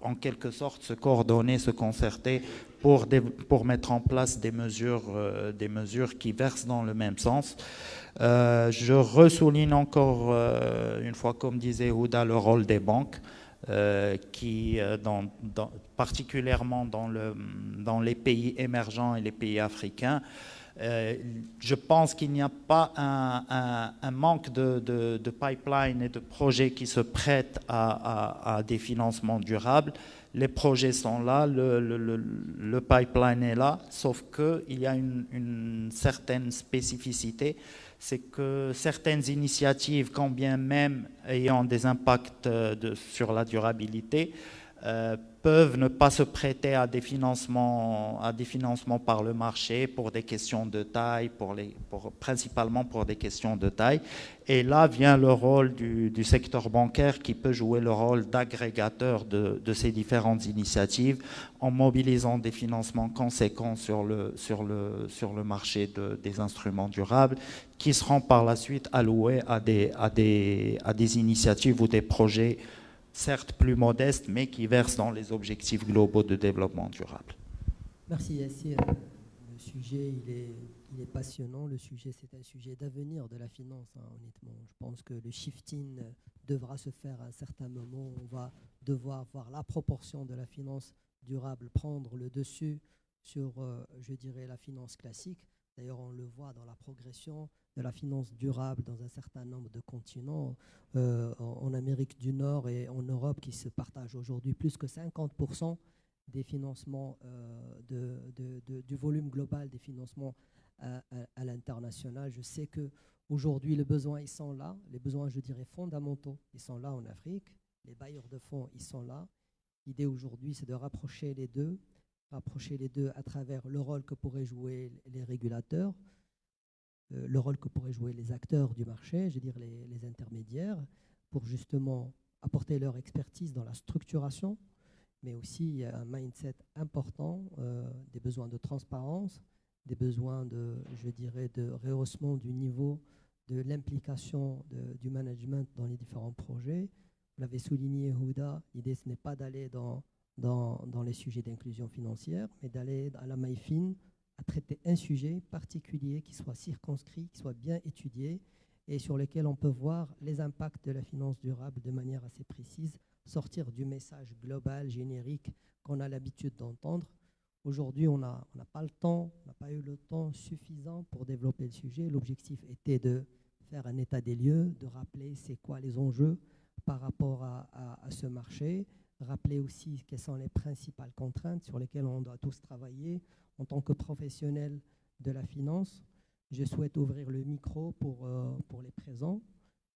en quelque sorte se coordonner, se concerter pour mettre en place des mesures qui versent dans le même sens. Je ressouligne encore une fois, comme disait Houda, le rôle des banques qui, particulièrement dans les pays émergents et les pays africains, je pense qu'il n'y a pas un manque de pipeline et de projets qui se prêtent à des financements durables. Les projets sont là, le pipeline est là, sauf qu'il y a une certaine spécificité, c'est que certaines initiatives, quand bien même ayant des impacts sur la durabilité, peuvent ne pas se prêter à des financements par le marché pour des questions de taille, principalement pour des questions de taille. Et là vient le rôle du secteur bancaire qui peut jouer le rôle d'agrégateur de ces différentes initiatives en mobilisant des financements conséquents sur le marché des instruments durables qui seront par la suite alloués à des initiatives ou des projets certes plus modestes, mais qui versent dans les objectifs globaux de développement durable. Merci Yassir. Le sujet, il est passionnant. Le sujet, c'est un sujet d'avenir de la finance, hein, honnêtement. Je pense que le shifting devra se faire à un certain moment. On va devoir voir la proportion de la finance durable prendre le dessus sur, je dirais, la finance classique. D'ailleurs, on le voit dans la progression de la finance durable dans un certain nombre de continents, en Amérique du Nord et en Europe, qui se partagent aujourd'hui plus que 50% des financements, du volume global des financements à l'international. Je sais qu'aujourd'hui, les besoins, ils sont là. Les besoins, je dirais, fondamentaux, ils sont là en Afrique. Les bailleurs de fonds, ils sont là. L'idée aujourd'hui, c'est de rapprocher les deux à travers le rôle que pourraient jouer les régulateurs, le rôle que pourraient jouer les acteurs du marché, je veux dire les intermédiaires, pour justement apporter leur expertise dans la structuration, mais aussi un mindset important, des besoins de transparence, des besoins de rehaussement du niveau de l'implication du management dans les différents projets. Vous l'avez souligné, Houda, l'idée ce n'est pas d'aller dans les sujets d'inclusion financière, mais d'aller à la maille fine, à traiter un sujet particulier qui soit circonscrit, qui soit bien étudié et sur lequel on peut voir les impacts de la finance durable de manière assez précise, sortir du message global, générique qu'on a l'habitude d'entendre. Aujourd'hui, on n'a pas le temps, on n'a pas eu le temps suffisant pour développer le sujet. L'objectif était de faire un état des lieux, de rappeler c'est quoi les enjeux par rapport à ce marché, rappeler aussi quelles sont les principales contraintes sur lesquelles on doit tous travailler. En tant que professionnel de la finance, je souhaite ouvrir le micro pour les présents,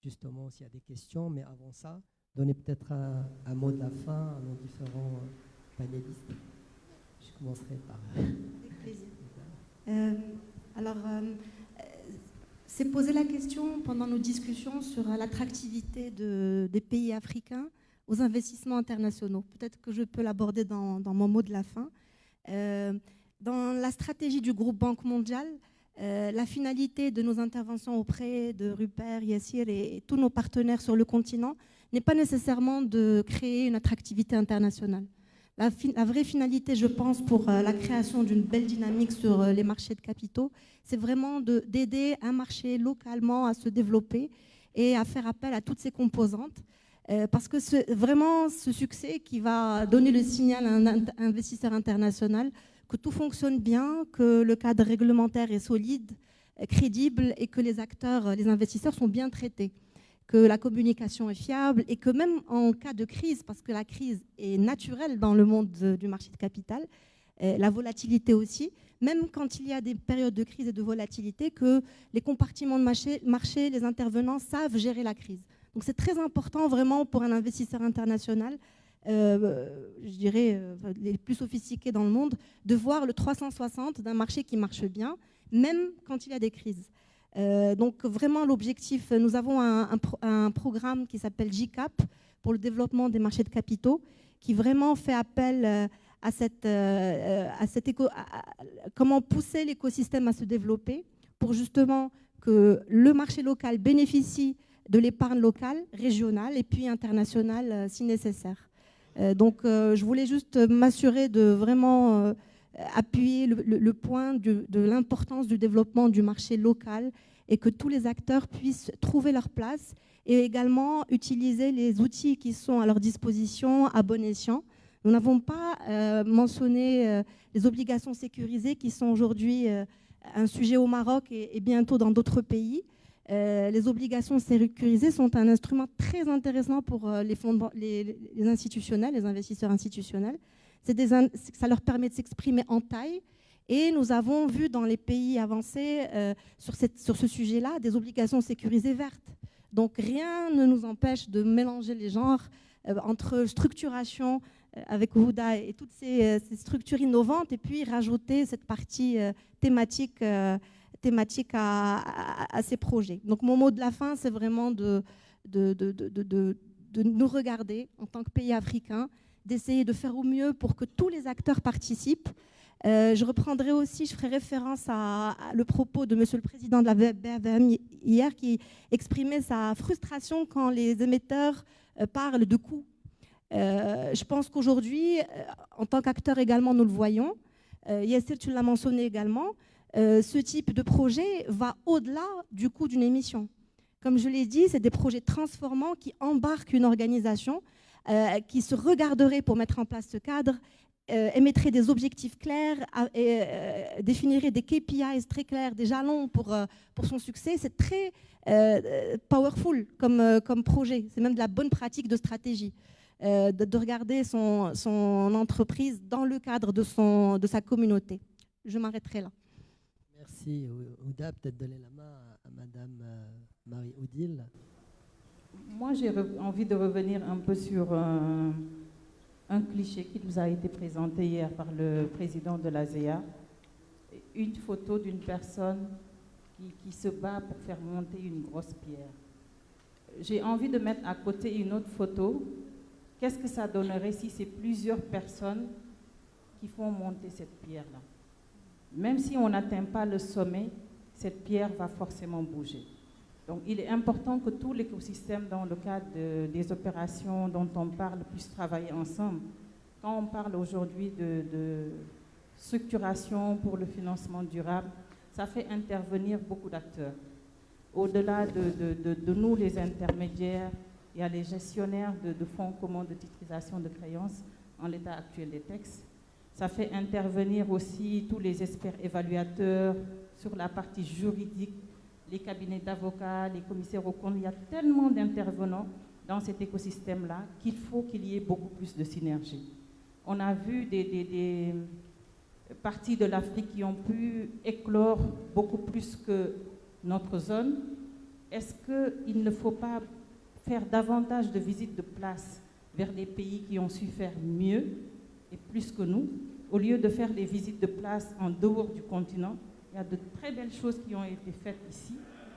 justement s'il y a des questions, mais avant ça, donner peut-être un mot de la fin à nos différents panélistes. Je commencerai par... Avec plaisir. C'est posé la question pendant nos discussions sur l'attractivité des pays africains aux investissements internationaux. Peut-être que je peux l'aborder dans mon mot de la fin. Dans la stratégie du groupe Banque mondiale, la finalité de nos interventions auprès de Rupert, Yassir et tous nos partenaires sur le continent n'est pas nécessairement de créer une attractivité internationale. La vraie finalité, je pense, pour la création d'une belle dynamique sur les marchés de capitaux, c'est vraiment d'aider un marché localement à se développer et à faire appel à toutes ses composantes. Parce que c'est vraiment ce succès qui va donner le signal à un investisseur international que tout fonctionne bien, que le cadre réglementaire est solide, crédible et que les acteurs, les investisseurs sont bien traités, que la communication est fiable et que même en cas de crise, parce que la crise est naturelle dans le monde du marché de capital, la volatilité aussi, même quand il y a des périodes de crise et de volatilité, que les compartiments de marché, les intervenants savent gérer la crise. Donc c'est très important vraiment pour un investisseur international, je dirais les plus sophistiqués dans le monde, de voir le 360 d'un marché qui marche bien, même quand il y a des crises. Donc vraiment l'objectif, nous avons un programme qui s'appelle GCAP pour le développement des marchés de capitaux, qui vraiment fait appel à comment pousser l'écosystème à se développer pour justement que le marché local bénéficie de l'épargne locale, régionale et puis internationale si nécessaire. Donc je voulais juste m'assurer de vraiment appuyer le point de l'importance du développement du marché local et que tous les acteurs puissent trouver leur place et également utiliser les outils qui sont à leur disposition à bon escient. Nous n'avons pas mentionné les obligations sécurisées qui sont aujourd'hui un sujet au Maroc et bientôt dans d'autres pays. Les obligations sécurisées sont un instrument très intéressant pour les institutionnels, les investisseurs institutionnels. Ça leur permet de s'exprimer en taille. Et nous avons vu dans les pays avancés sur ce sujet-là des obligations sécurisées vertes. Donc rien ne nous empêche de mélanger les genres entre structuration avec Houda et toutes ces structures innovantes et puis rajouter cette partie thématique à ces projets. Donc mon mot de la fin, c'est vraiment de nous regarder en tant que pays africain, d'essayer de faire au mieux pour que tous les acteurs participent. Je reprendrai aussi, je ferai référence à le propos de Monsieur le Président de la BAVM hier qui exprimait sa frustration quand les émetteurs parlent de coûts. Je pense qu'aujourd'hui, en tant qu'acteur également, nous le voyons. Yassir, tu l'as mentionné également. Ce type de projet va au-delà du coût d'une émission. Comme je l'ai dit, c'est des projets transformants qui embarquent une organisation qui se regarderait pour mettre en place ce cadre, émettrait des objectifs clairs, définirait des KPIs très clairs, des jalons pour son succès. C'est très powerful comme projet. C'est même de la bonne pratique de stratégie. De regarder son entreprise dans le cadre de sa communauté. Je m'arrêterai là. Merci, Houda. Peut-être donner la main à Madame Marie-Odile. Moi, j'ai envie de revenir un peu sur un cliché qui nous a été présenté hier par le président de l'ASEA. Une photo d'une personne qui se bat pour faire monter une grosse pierre. J'ai envie de mettre à côté une autre photo. Qu'est-ce que ça donnerait si c'est plusieurs personnes qui font monter cette pierre-là? Même si on n'atteint pas le sommet, cette pierre va forcément bouger. Donc il est important que tout l'écosystème, dans le cadre des opérations dont on parle, puisse travailler ensemble. Quand on parle aujourd'hui de structuration pour le financement durable, ça fait intervenir beaucoup d'acteurs. Au-delà de nous, les intermédiaires, il y a les gestionnaires de fonds communs de titrisation de créances en l'état actuel des textes. Ça fait intervenir aussi tous les experts évaluateurs sur la partie juridique, les cabinets d'avocats, les commissaires aux comptes. Il y a tellement d'intervenants dans cet écosystème-là qu'il faut qu'il y ait beaucoup plus de synergie. On a vu des parties de l'Afrique qui ont pu éclore beaucoup plus que notre zone. Est-ce qu'il ne faut pas faire davantage de visites de place vers les pays qui ont su faire mieux et plus que nous, au lieu de faire des visites de place en dehors du continent? Il y a de très belles choses qui ont été faites ici,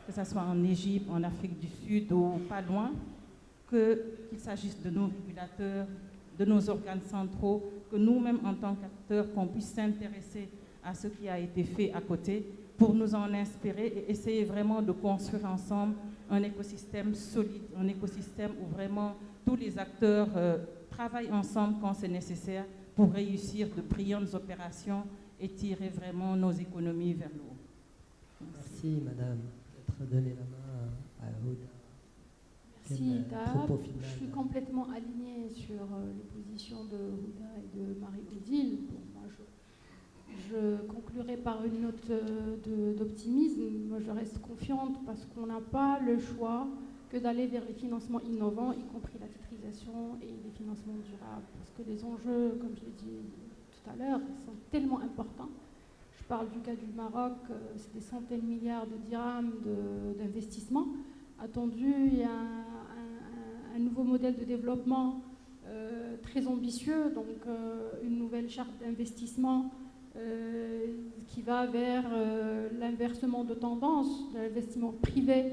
que ce soit en Égypte, en Afrique du Sud ou pas loin. qu'il s'agisse de nos régulateurs, de nos organes centraux, que nous-mêmes en tant qu'acteurs, qu'on puisse s'intéresser à ce qui a été fait à côté pour nous en inspirer et essayer vraiment de construire ensemble un écosystème solide, un écosystème où vraiment tous les acteurs travaillent ensemble quand c'est nécessaire pour réussir de brillantes opérations et tirer vraiment nos économies vers le haut. Merci Madame d'être donné la main à Houda. Merci Tahar. Propos final. Je suis complètement alignée sur les positions de Houda et de Marie-Odile. Bon, moi, je conclurai par une note d'optimisme. Moi, je reste confiante parce qu'on n'a pas le choix que d'aller vers les financements innovants, y compris la titrisation et les financements durables. Parce que les enjeux, comme je l'ai dit tout à l'heure, sont tellement importants. Je parle du cas du Maroc, c'est des centaines de milliards de dirhams d'investissement attendu. Il y a un nouveau modèle de développement très ambitieux, donc une nouvelle charte d'investissement qui va vers l'inversement de tendance de l'investissement privé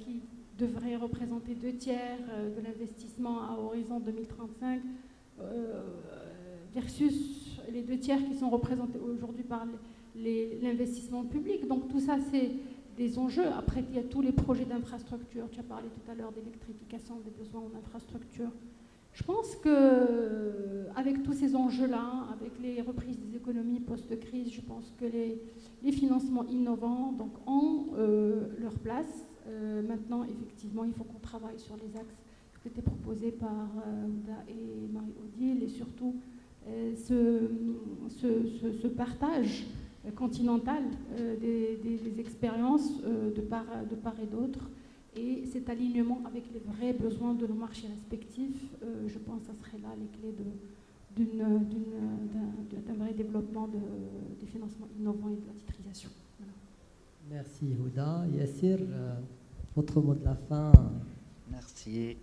qui devrait représenter 2/3 de l'investissement à horizon 2035 versus les 2/3 qui sont représentés aujourd'hui par l'investissement public. Donc tout ça, c'est des enjeux. Après, il y a tous les projets d'infrastructure. Tu as parlé tout à l'heure d'électrification des besoins en infrastructure. Je pense qu'avec tous ces enjeux-là, avec les reprises des économies post-crise, je pense que les financements innovants donc, ont leur place. Maintenant, effectivement, il faut qu'on travaille sur les axes qui étaient proposés par Houda et Marie-Odile et surtout ce partage continental des expériences de part et d'autre. Et cet alignement avec les vrais besoins de nos marchés respectifs, je pense que ça serait là les clés d'un vrai développement des financements innovants et de la titrisation. Voilà. Merci Houda. Yassir, votre mot de la fin. Merci.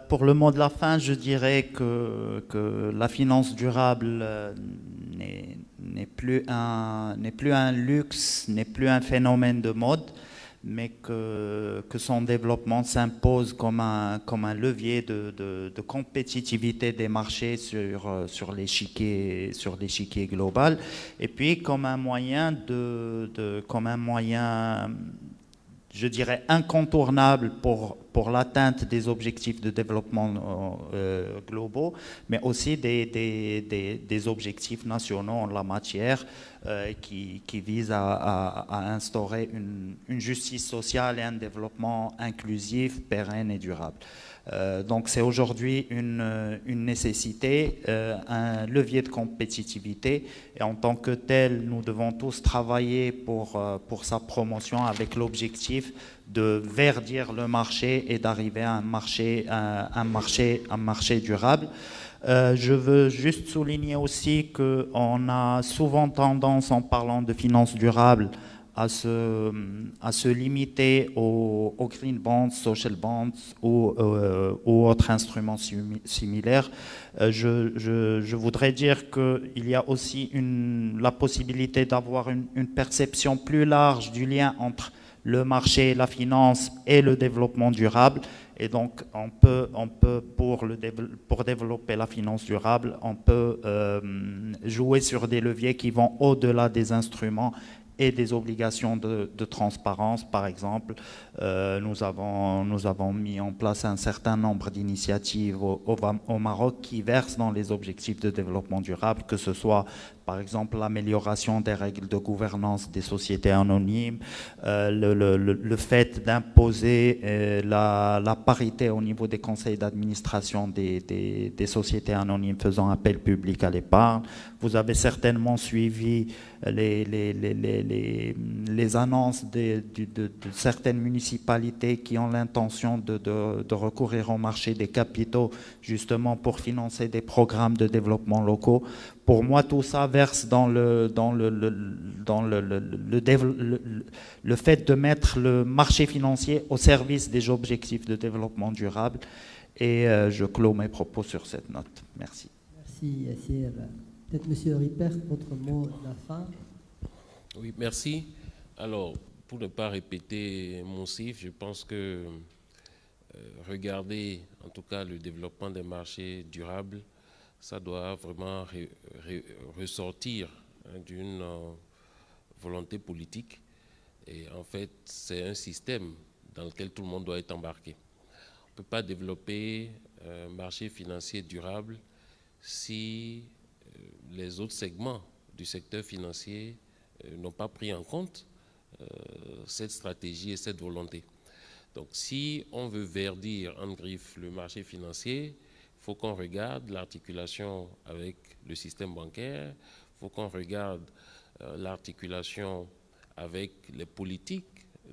Pour le mot de la fin, je dirais que la finance durable n'est plus un luxe, n'est plus un phénomène de mode, mais que son développement s'impose comme un levier de compétitivité des marchés sur l'échiquier global, et puis comme un moyen je dirais incontournable pour l'atteinte des objectifs de développement globaux, mais aussi des objectifs nationaux en la matière qui visent à instaurer une justice sociale et un développement inclusif, pérenne et durable. Donc c'est aujourd'hui une nécessité, un levier de compétitivité, et en tant que tel, nous devons tous travailler pour sa promotion avec l'objectif de verdir le marché et d'arriver à un marché durable. Je veux juste souligner aussi qu'on a souvent tendance, en parlant de finances durables, à se limiter aux green bonds, social bonds ou autres instruments similaires. Je voudrais dire qu'il y a aussi la possibilité d'avoir une perception plus large du lien entre le marché, la finance et le développement durable. Et donc, on peut pour développer la finance durable, on peut jouer sur des leviers qui vont au-delà des instruments et des obligations de transparence. Par exemple, nous avons mis en place un certain nombre d'initiatives au Maroc qui versent dans les objectifs de développement durable, que ce soit par exemple l'amélioration des règles de gouvernance des sociétés anonymes, le fait d'imposer la parité au niveau des conseils d'administration des sociétés anonymes faisant appel public à l'épargne. Vous avez certainement suivi les annonces de certaines municipalités qui ont l'intention de recourir au marché des capitaux justement pour financer des programmes de développement locaux. Pour moi, tout ça verse dans le fait de mettre le marché financier au service des objectifs de développement durable. Et je clôt mes propos sur cette note. Merci. Merci Yassir. Peut-être Monsieur Ripert, votre mot de la fin. Oui, merci. Alors, pour ne pas répéter mon CIF, je pense que regarder en tout cas le développement des marchés durables, ça doit vraiment ressortir d'une volonté politique. Et en fait, c'est un système dans lequel tout le monde doit être embarqué. On ne peut pas développer un marché financier durable si les autres segments du secteur financier n'ont pas pris en compte cette stratégie et cette volonté. Donc, si on veut verdir en griffe le marché financier, il faut qu'on regarde l'articulation avec le système bancaire, il faut qu'on regarde l'articulation avec les politiques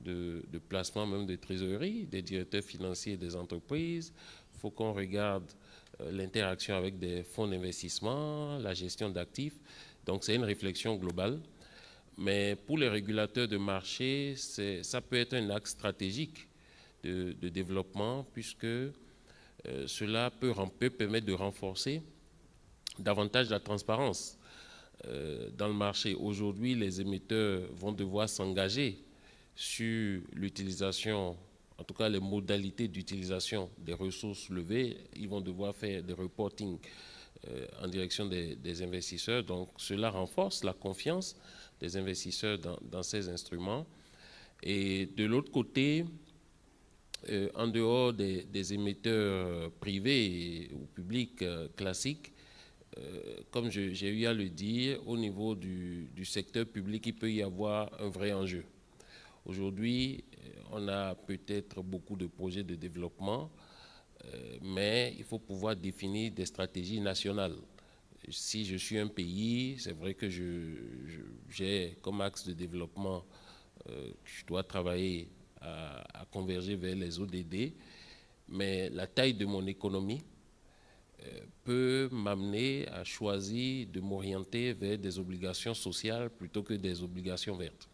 de placement, même de trésorerie, des directeurs financiers des entreprises. Il faut qu'on regarde l'interaction avec des fonds d'investissement, la gestion d'actifs. Donc, c'est une réflexion globale. Mais pour les régulateurs de marché, ça peut être un axe stratégique de développement, puisque cela peut permettre de renforcer davantage la transparence dans le marché. Aujourd'hui, les émetteurs vont devoir s'engager sur l'utilisation, en tout cas les modalités d'utilisation des ressources levées. Ils vont devoir faire des reporting en direction des investisseurs. Donc, cela renforce la confiance des investisseurs dans ces instruments. Et de l'autre côté, en dehors des émetteurs privés ou publics classiques, comme j'ai eu à le dire, au niveau du secteur public, il peut y avoir un vrai enjeu. Aujourd'hui, on a peut-être beaucoup de projets de développement, mais il faut pouvoir définir des stratégies nationales. Si je suis un pays, c'est vrai que j'ai comme axe de développement que je dois travailler à converger vers les ODD, mais la taille de mon économie peut m'amener à choisir de m'orienter vers des obligations sociales plutôt que des obligations vertes.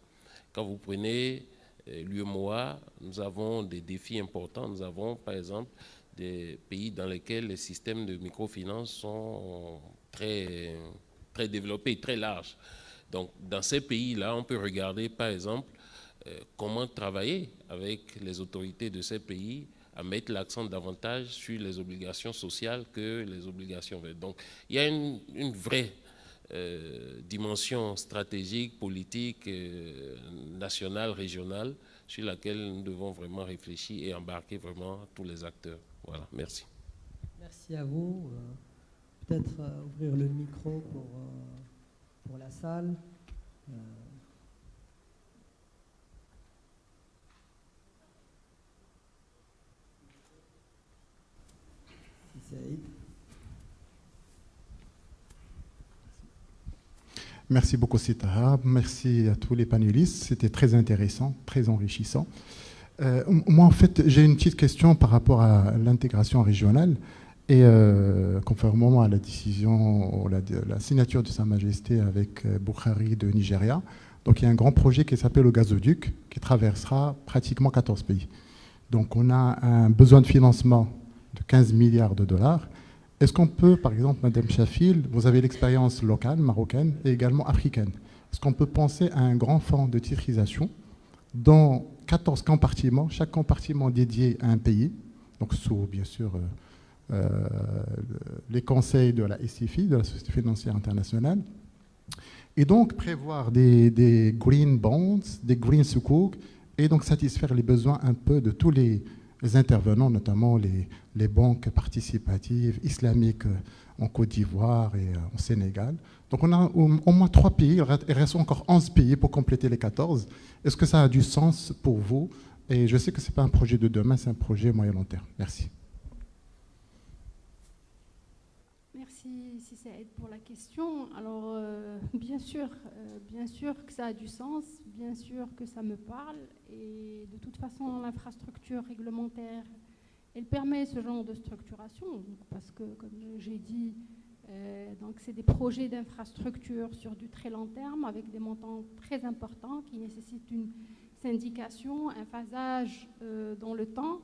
Quand vous prenez l'UEMOA, nous avons des défis importants. Nous avons, par exemple, des pays dans lesquels les systèmes de microfinance sont très, très développés, très larges. Donc, dans ces pays-là, on peut regarder, par exemple, comment travailler avec les autorités de ces pays à mettre l'accent davantage sur les obligations sociales que les obligations vertes. Donc, il y a une vraie dimension stratégique, politique, nationale, régionale, sur laquelle nous devons vraiment réfléchir et embarquer vraiment tous les acteurs. Voilà, merci. Merci à vous. Peut-être ouvrir le micro pour la salle. Merci beaucoup, Sitaha. Merci à tous les panélistes. C'était très intéressant, très enrichissant. Moi, en fait, j'ai une petite question par rapport à l'intégration régionale et conformément à la décision, la signature de Sa Majesté avec Buhari de Nigeria. Donc, il y a un grand projet qui s'appelle le gazoduc qui traversera pratiquement 14 pays. Donc, on a un besoin de financement de 15 milliards de dollars. Est-ce qu'on peut, par exemple, Madame Chafil, vous avez l'expérience locale, marocaine et également africaine. Est-ce qu'on peut penser à un grand fonds de titrisation dans 14 compartiments, chaque compartiment dédié à un pays, donc sous, bien sûr, les conseils de la SIFI, de la Société financière internationale, et donc prévoir des green bonds, des green sukuk, et donc satisfaire les besoins un peu de tous les intervenants, notamment les banques participatives islamiques en Côte d'Ivoire et en Sénégal. Donc on a au moins 3 pays, il reste encore 11 pays pour compléter les 14. Est-ce que ça a du sens pour vous? Et je sais que ce n'est pas un projet de demain, c'est un projet moyen-long terme. Merci. Merci Saïd pour la question. Alors bien sûr que ça a du sens, bien sûr que ça me parle, et de toute façon l'infrastructure réglementaire, elle permet ce genre de structuration, parce que comme j'ai dit, donc c'est des projets d'infrastructure sur du très long terme avec des montants très importants qui nécessitent une syndication, un phasage dans le temps.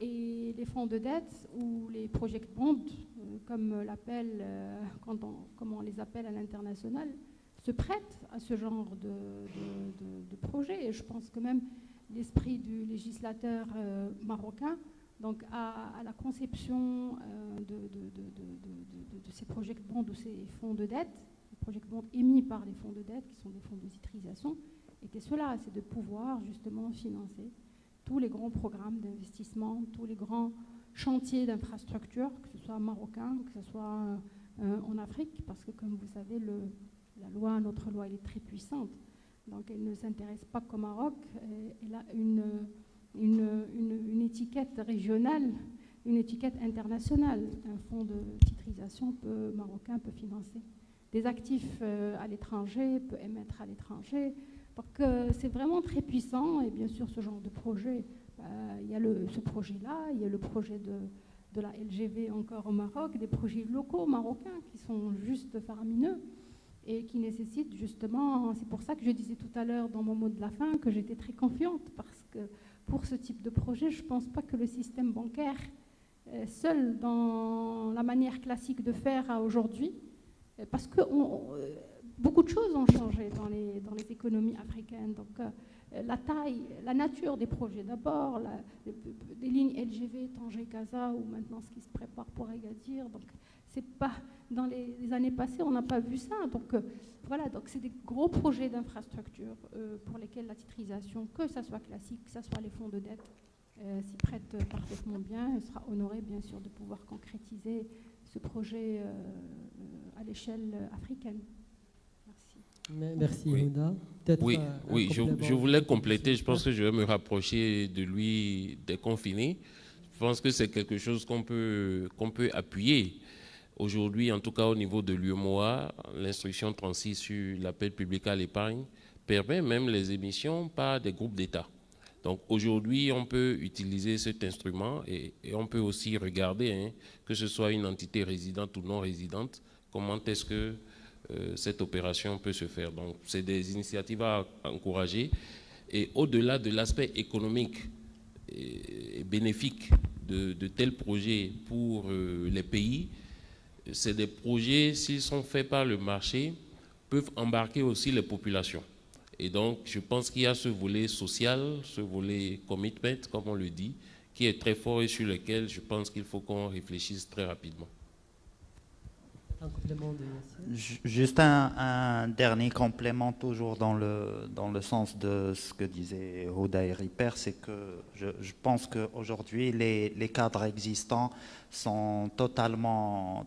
Et les fonds de dette ou les project bonds, comme on les appelle à l'international, se prêtent à ce genre de projet. Et je pense que même l'esprit du législateur marocain Donc à la conception de ces project bonds ou ces fonds de dette, les project bonds émis par les fonds de dette, qui sont des fonds de titrisation, était cela, c'est de pouvoir justement financer tous les grands programmes d'investissement, tous les grands chantiers d'infrastructure, que ce soit marocain, que ce soit en Afrique, parce que comme vous savez, notre loi, elle est très puissante. Donc elle ne s'intéresse pas qu'au Maroc, elle a une étiquette régionale, une étiquette internationale. Un fonds de titrisation marocain peut financer des actifs à l'étranger, peut émettre à l'étranger. Donc c'est vraiment très puissant, et bien sûr ce genre de projet, il y a ce projet-là, il y a le projet de la LGV encore au Maroc, des projets locaux marocains qui sont juste faramineux et qui nécessitent justement, c'est pour ça que je disais tout à l'heure dans mon mot de la fin que j'étais très confiante, parce que pour ce type de projet, je ne pense pas que le système bancaire seul dans la manière classique de faire aujourd'hui, parce que beaucoup de choses ont changé dans les économies africaines. Donc, la taille, la nature des projets d'abord, des lignes LGV, Tanger-Gaza, ou maintenant ce qui se prépare pour Agadir. Donc, c'est pas dans les années passées, on n'a pas vu ça. Donc, voilà, donc c'est des gros projets d'infrastructure pour lesquels la titrisation, que ça soit classique, que ça soit les fonds de dette, s'y prête parfaitement bien. Elle sera honorée, bien sûr, de pouvoir concrétiser ce projet à l'échelle africaine. Merci, oui. Houda. Oui, je voulais compléter. Je pense que je vais me rapprocher de lui dès qu'on finit. Je pense que c'est quelque chose qu'on peut appuyer. Aujourd'hui, en tout cas au niveau de l'UEMOA, l'instruction 36 sur l'appel public à l'épargne permet même les émissions par des groupes d'État. Donc aujourd'hui, on peut utiliser cet instrument et on peut aussi regarder, que ce soit une entité résidente ou non résidente, comment est-ce que cette opération peut se faire. Donc, c'est des initiatives à encourager. Et au-delà de l'aspect économique et bénéfique de tels projets pour les pays, c'est des projets, s'ils sont faits par le marché, peuvent embarquer aussi les populations. Et donc, je pense qu'il y a ce volet social, ce volet commitment, comme on le dit, qui est très fort et sur lequel je pense qu'il faut qu'on réfléchisse très rapidement. Juste un dernier complément, toujours dans le sens de ce que disait Houda et Ripper, c'est que je pense qu'aujourd'hui, les cadres existants sont totalement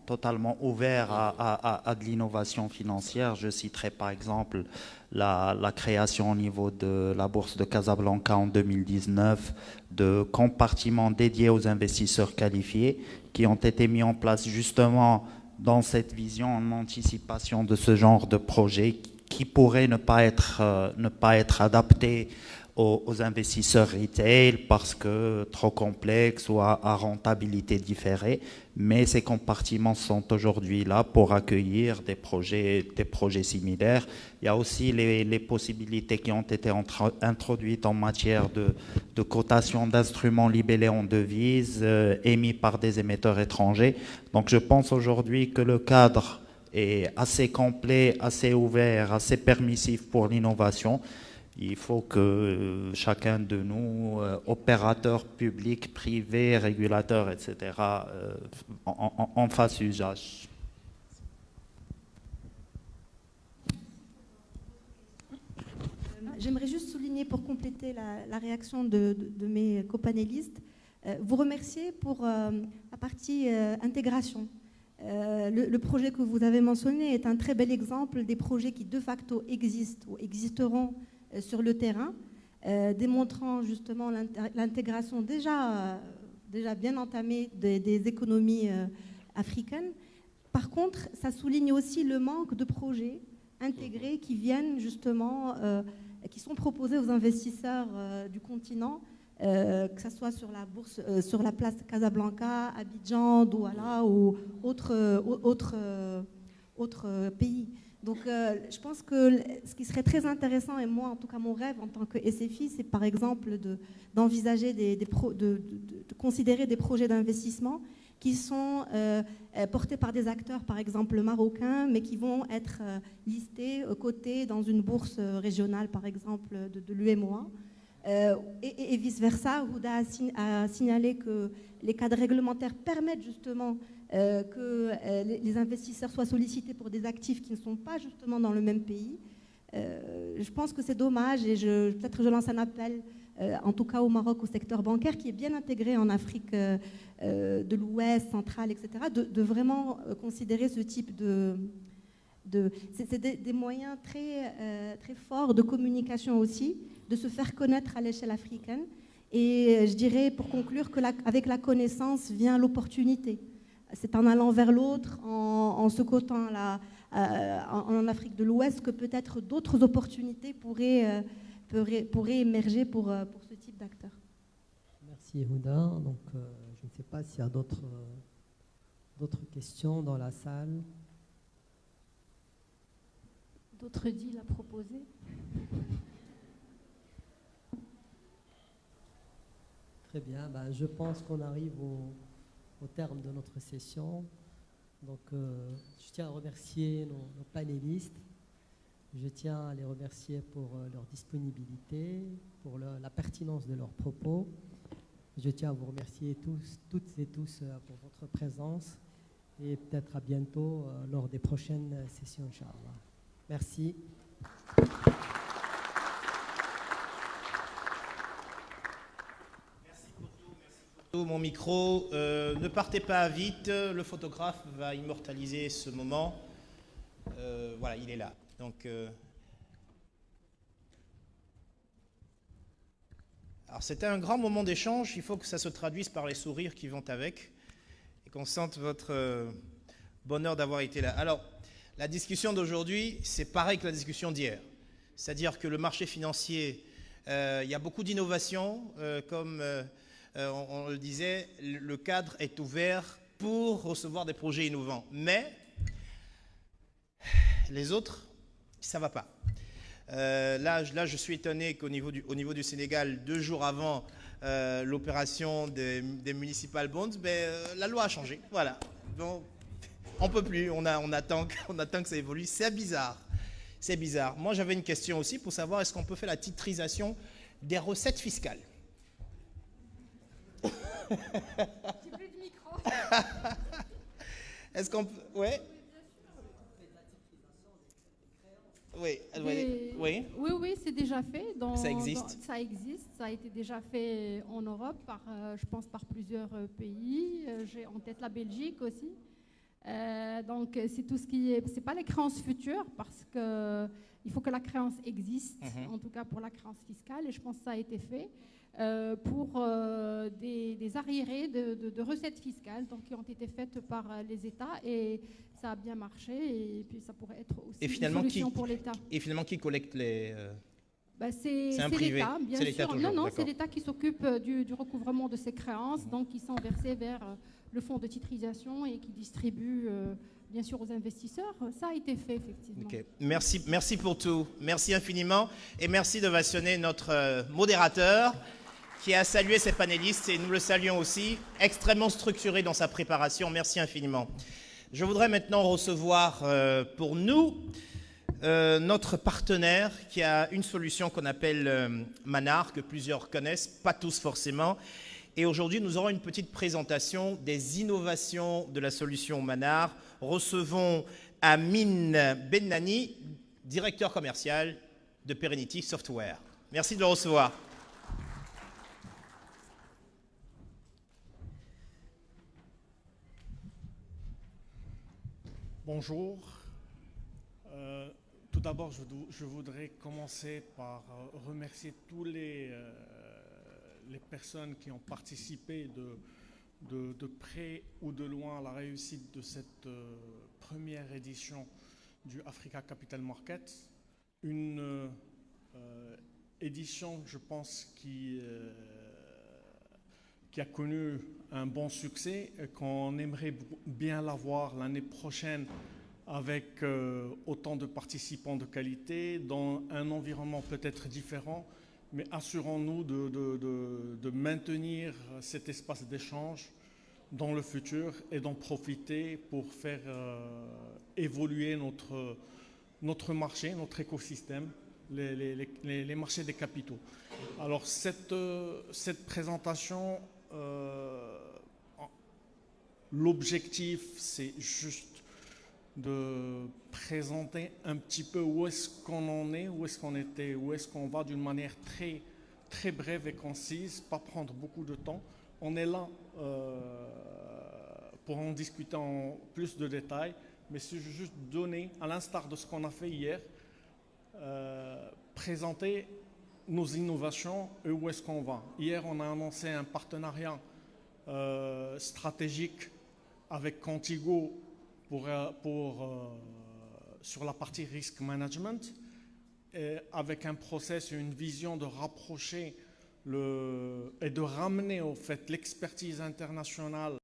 ouverts à de l'innovation financière. Je citerai par exemple la création au niveau de la bourse de Casablanca en 2019 de compartiments dédiés aux investisseurs qualifiés qui ont été mis en place justement dans cette vision en anticipation de ce genre de projet qui pourrait ne pas être adapté aux investisseurs retail parce que trop complexe ou à rentabilité différée. Mais ces compartiments sont aujourd'hui là pour accueillir des projets similaires. Il y a aussi les possibilités qui ont été introduites en matière de cotation d'instruments libellés en devises émis par des émetteurs étrangers. Donc je pense aujourd'hui que le cadre est assez complet, assez ouvert, assez permissif pour l'innovation. Il faut que chacun de nous, opérateurs publics, privés, régulateurs, etc., en fasse usage. J'aimerais juste souligner, pour compléter la réaction de mes copanélistes, vous remercier pour la partie intégration. Le projet que vous avez mentionné est un très bel exemple des projets qui de facto existent ou existeront sur le terrain, démontrant justement l'intégration déjà bien entamée des économies africaines. Par contre, ça souligne aussi le manque de projets intégrés qui viennent justement, qui sont proposés aux investisseurs du continent, que ce soit sur la bourse, sur la place Casablanca, Abidjan, Douala ou autres pays. Donc, je pense que ce qui serait très intéressant, et moi, en tout cas, mon rêve en tant que SFI, c'est par exemple d'envisager de considérer des projets d'investissement qui sont portés par des acteurs, par exemple marocains, mais qui vont être listés, cotés dans une bourse régionale, par exemple, de l'UEMOA, Et vice-versa. Houda a signalé que les cadres réglementaires permettent justement que les investisseurs soient sollicités pour des actifs qui ne sont pas justement dans le même pays. Je pense que c'est dommage et peut-être je lance un appel, en tout cas au Maroc, au secteur bancaire qui est bien intégré en Afrique de l'Ouest, centrale, etc., de vraiment considérer ce type c'est des moyens très forts de communication aussi, de se faire connaître à l'échelle africaine. Et je dirais, pour conclure, qu'avec la connaissance vient l'opportunité. C'est en allant vers l'autre, en se cotant en Afrique de l'Ouest, que peut-être d'autres opportunités pourraient émerger pour ce type d'acteurs. Merci Houda. Donc, je ne sais pas s'il y a d'autres questions dans la salle. D'autres deals à proposer? Très bien. Je pense qu'on arrive au terme de notre session. Donc, je tiens à remercier nos panélistes. Je tiens à les remercier pour leur disponibilité, pour la pertinence de leurs propos. Je tiens à vous remercier toutes et tous pour votre présence et peut-être à bientôt lors des prochaines sessions, Inch'Allah. Merci. Merci Koto. Mon micro, ne partez pas vite, le photographe va immortaliser ce moment. Voilà, il est là. Donc, alors c'était un grand moment d'échange, il faut que ça se traduise par les sourires qui vont avec et qu'on sente votre bonheur d'avoir été là. Alors, la discussion d'aujourd'hui, c'est pareil que la discussion d'hier. C'est-à-dire que le marché financier, il y a beaucoup d'innovations, comme on le disait, le cadre est ouvert pour recevoir des projets innovants. Mais les autres, ça ne va pas. Là, je suis étonné qu'au niveau du Sénégal, 2 jours avant l'opération des municipal bonds, la loi a changé. Voilà. Donc, on ne peut plus, on attend que ça évolue. C'est bizarre. C'est bizarre. Moi, j'avais une question aussi pour savoir est-ce qu'on peut faire la titrisation des recettes fiscales. J'ai plus de micro. Est-ce qu'on peut... Ouais. Oui, oui, c'est déjà fait. Ça existe. Ça existe. Ça a été déjà fait en Europe, je pense par plusieurs pays. J'ai en tête la Belgique aussi. Donc, c'est tout ce qui est... C'est pas les créances futures, parce qu'il faut que la créance existe, en tout cas pour la créance fiscale, et je pense que ça a été fait pour des arriérés de recettes fiscales donc, qui ont été faites par les États, et ça a bien marché, et puis ça pourrait être aussi une solution pour l'État. Et finalement, qui collecte les... c'est un privé, l'État, bien sûr. Toujours, non, c'est l'État qui s'occupe du recouvrement de ces créances, donc qui sont versées vers le fonds de titrisation et qui distribue bien sûr aux investisseurs. Ça a été fait, effectivement. Okay. Merci pour tout. Merci infiniment. Et merci d'ovationner notre modérateur qui a salué ses panélistes, et nous le saluons aussi, extrêmement structuré dans sa préparation. Merci infiniment. Je voudrais maintenant recevoir pour nous notre partenaire qui a une solution qu'on appelle Manar, que plusieurs connaissent, pas tous forcément. Et aujourd'hui, nous aurons une petite présentation des innovations de la solution Manar. Recevons Amine Bennani, directeur commercial de Perenity Software. Merci de le recevoir. Bonjour. Tout d'abord, je voudrais commencer par remercier tous les personnes qui ont participé de près ou de loin à la réussite de cette première édition du Africa Capital Market. Une édition, je pense, qui a connu un bon succès, qu'on aimerait bien l'avoir l'année prochaine avec autant de participants de qualité, dans un environnement peut-être différent, mais assurons-nous de maintenir cet espace d'échange dans le futur et d'en profiter pour faire évoluer notre marché, notre écosystème, les marchés des capitaux. Alors cette présentation, l'objectif c'est juste de présenter un petit peu où est-ce qu'on en est, où est-ce qu'on était, où est-ce qu'on va d'une manière très, très brève et concise, pas prendre beaucoup de temps. On est là pour en discuter en plus de détails, mais c'est juste donner, à l'instar de ce qu'on a fait hier, présenter nos innovations et où est-ce qu'on va. Hier, on a annoncé un partenariat stratégique avec Contigo sur la partie risk management, et avec un process et une vision de rapprocher et de ramener au fait l'expertise internationale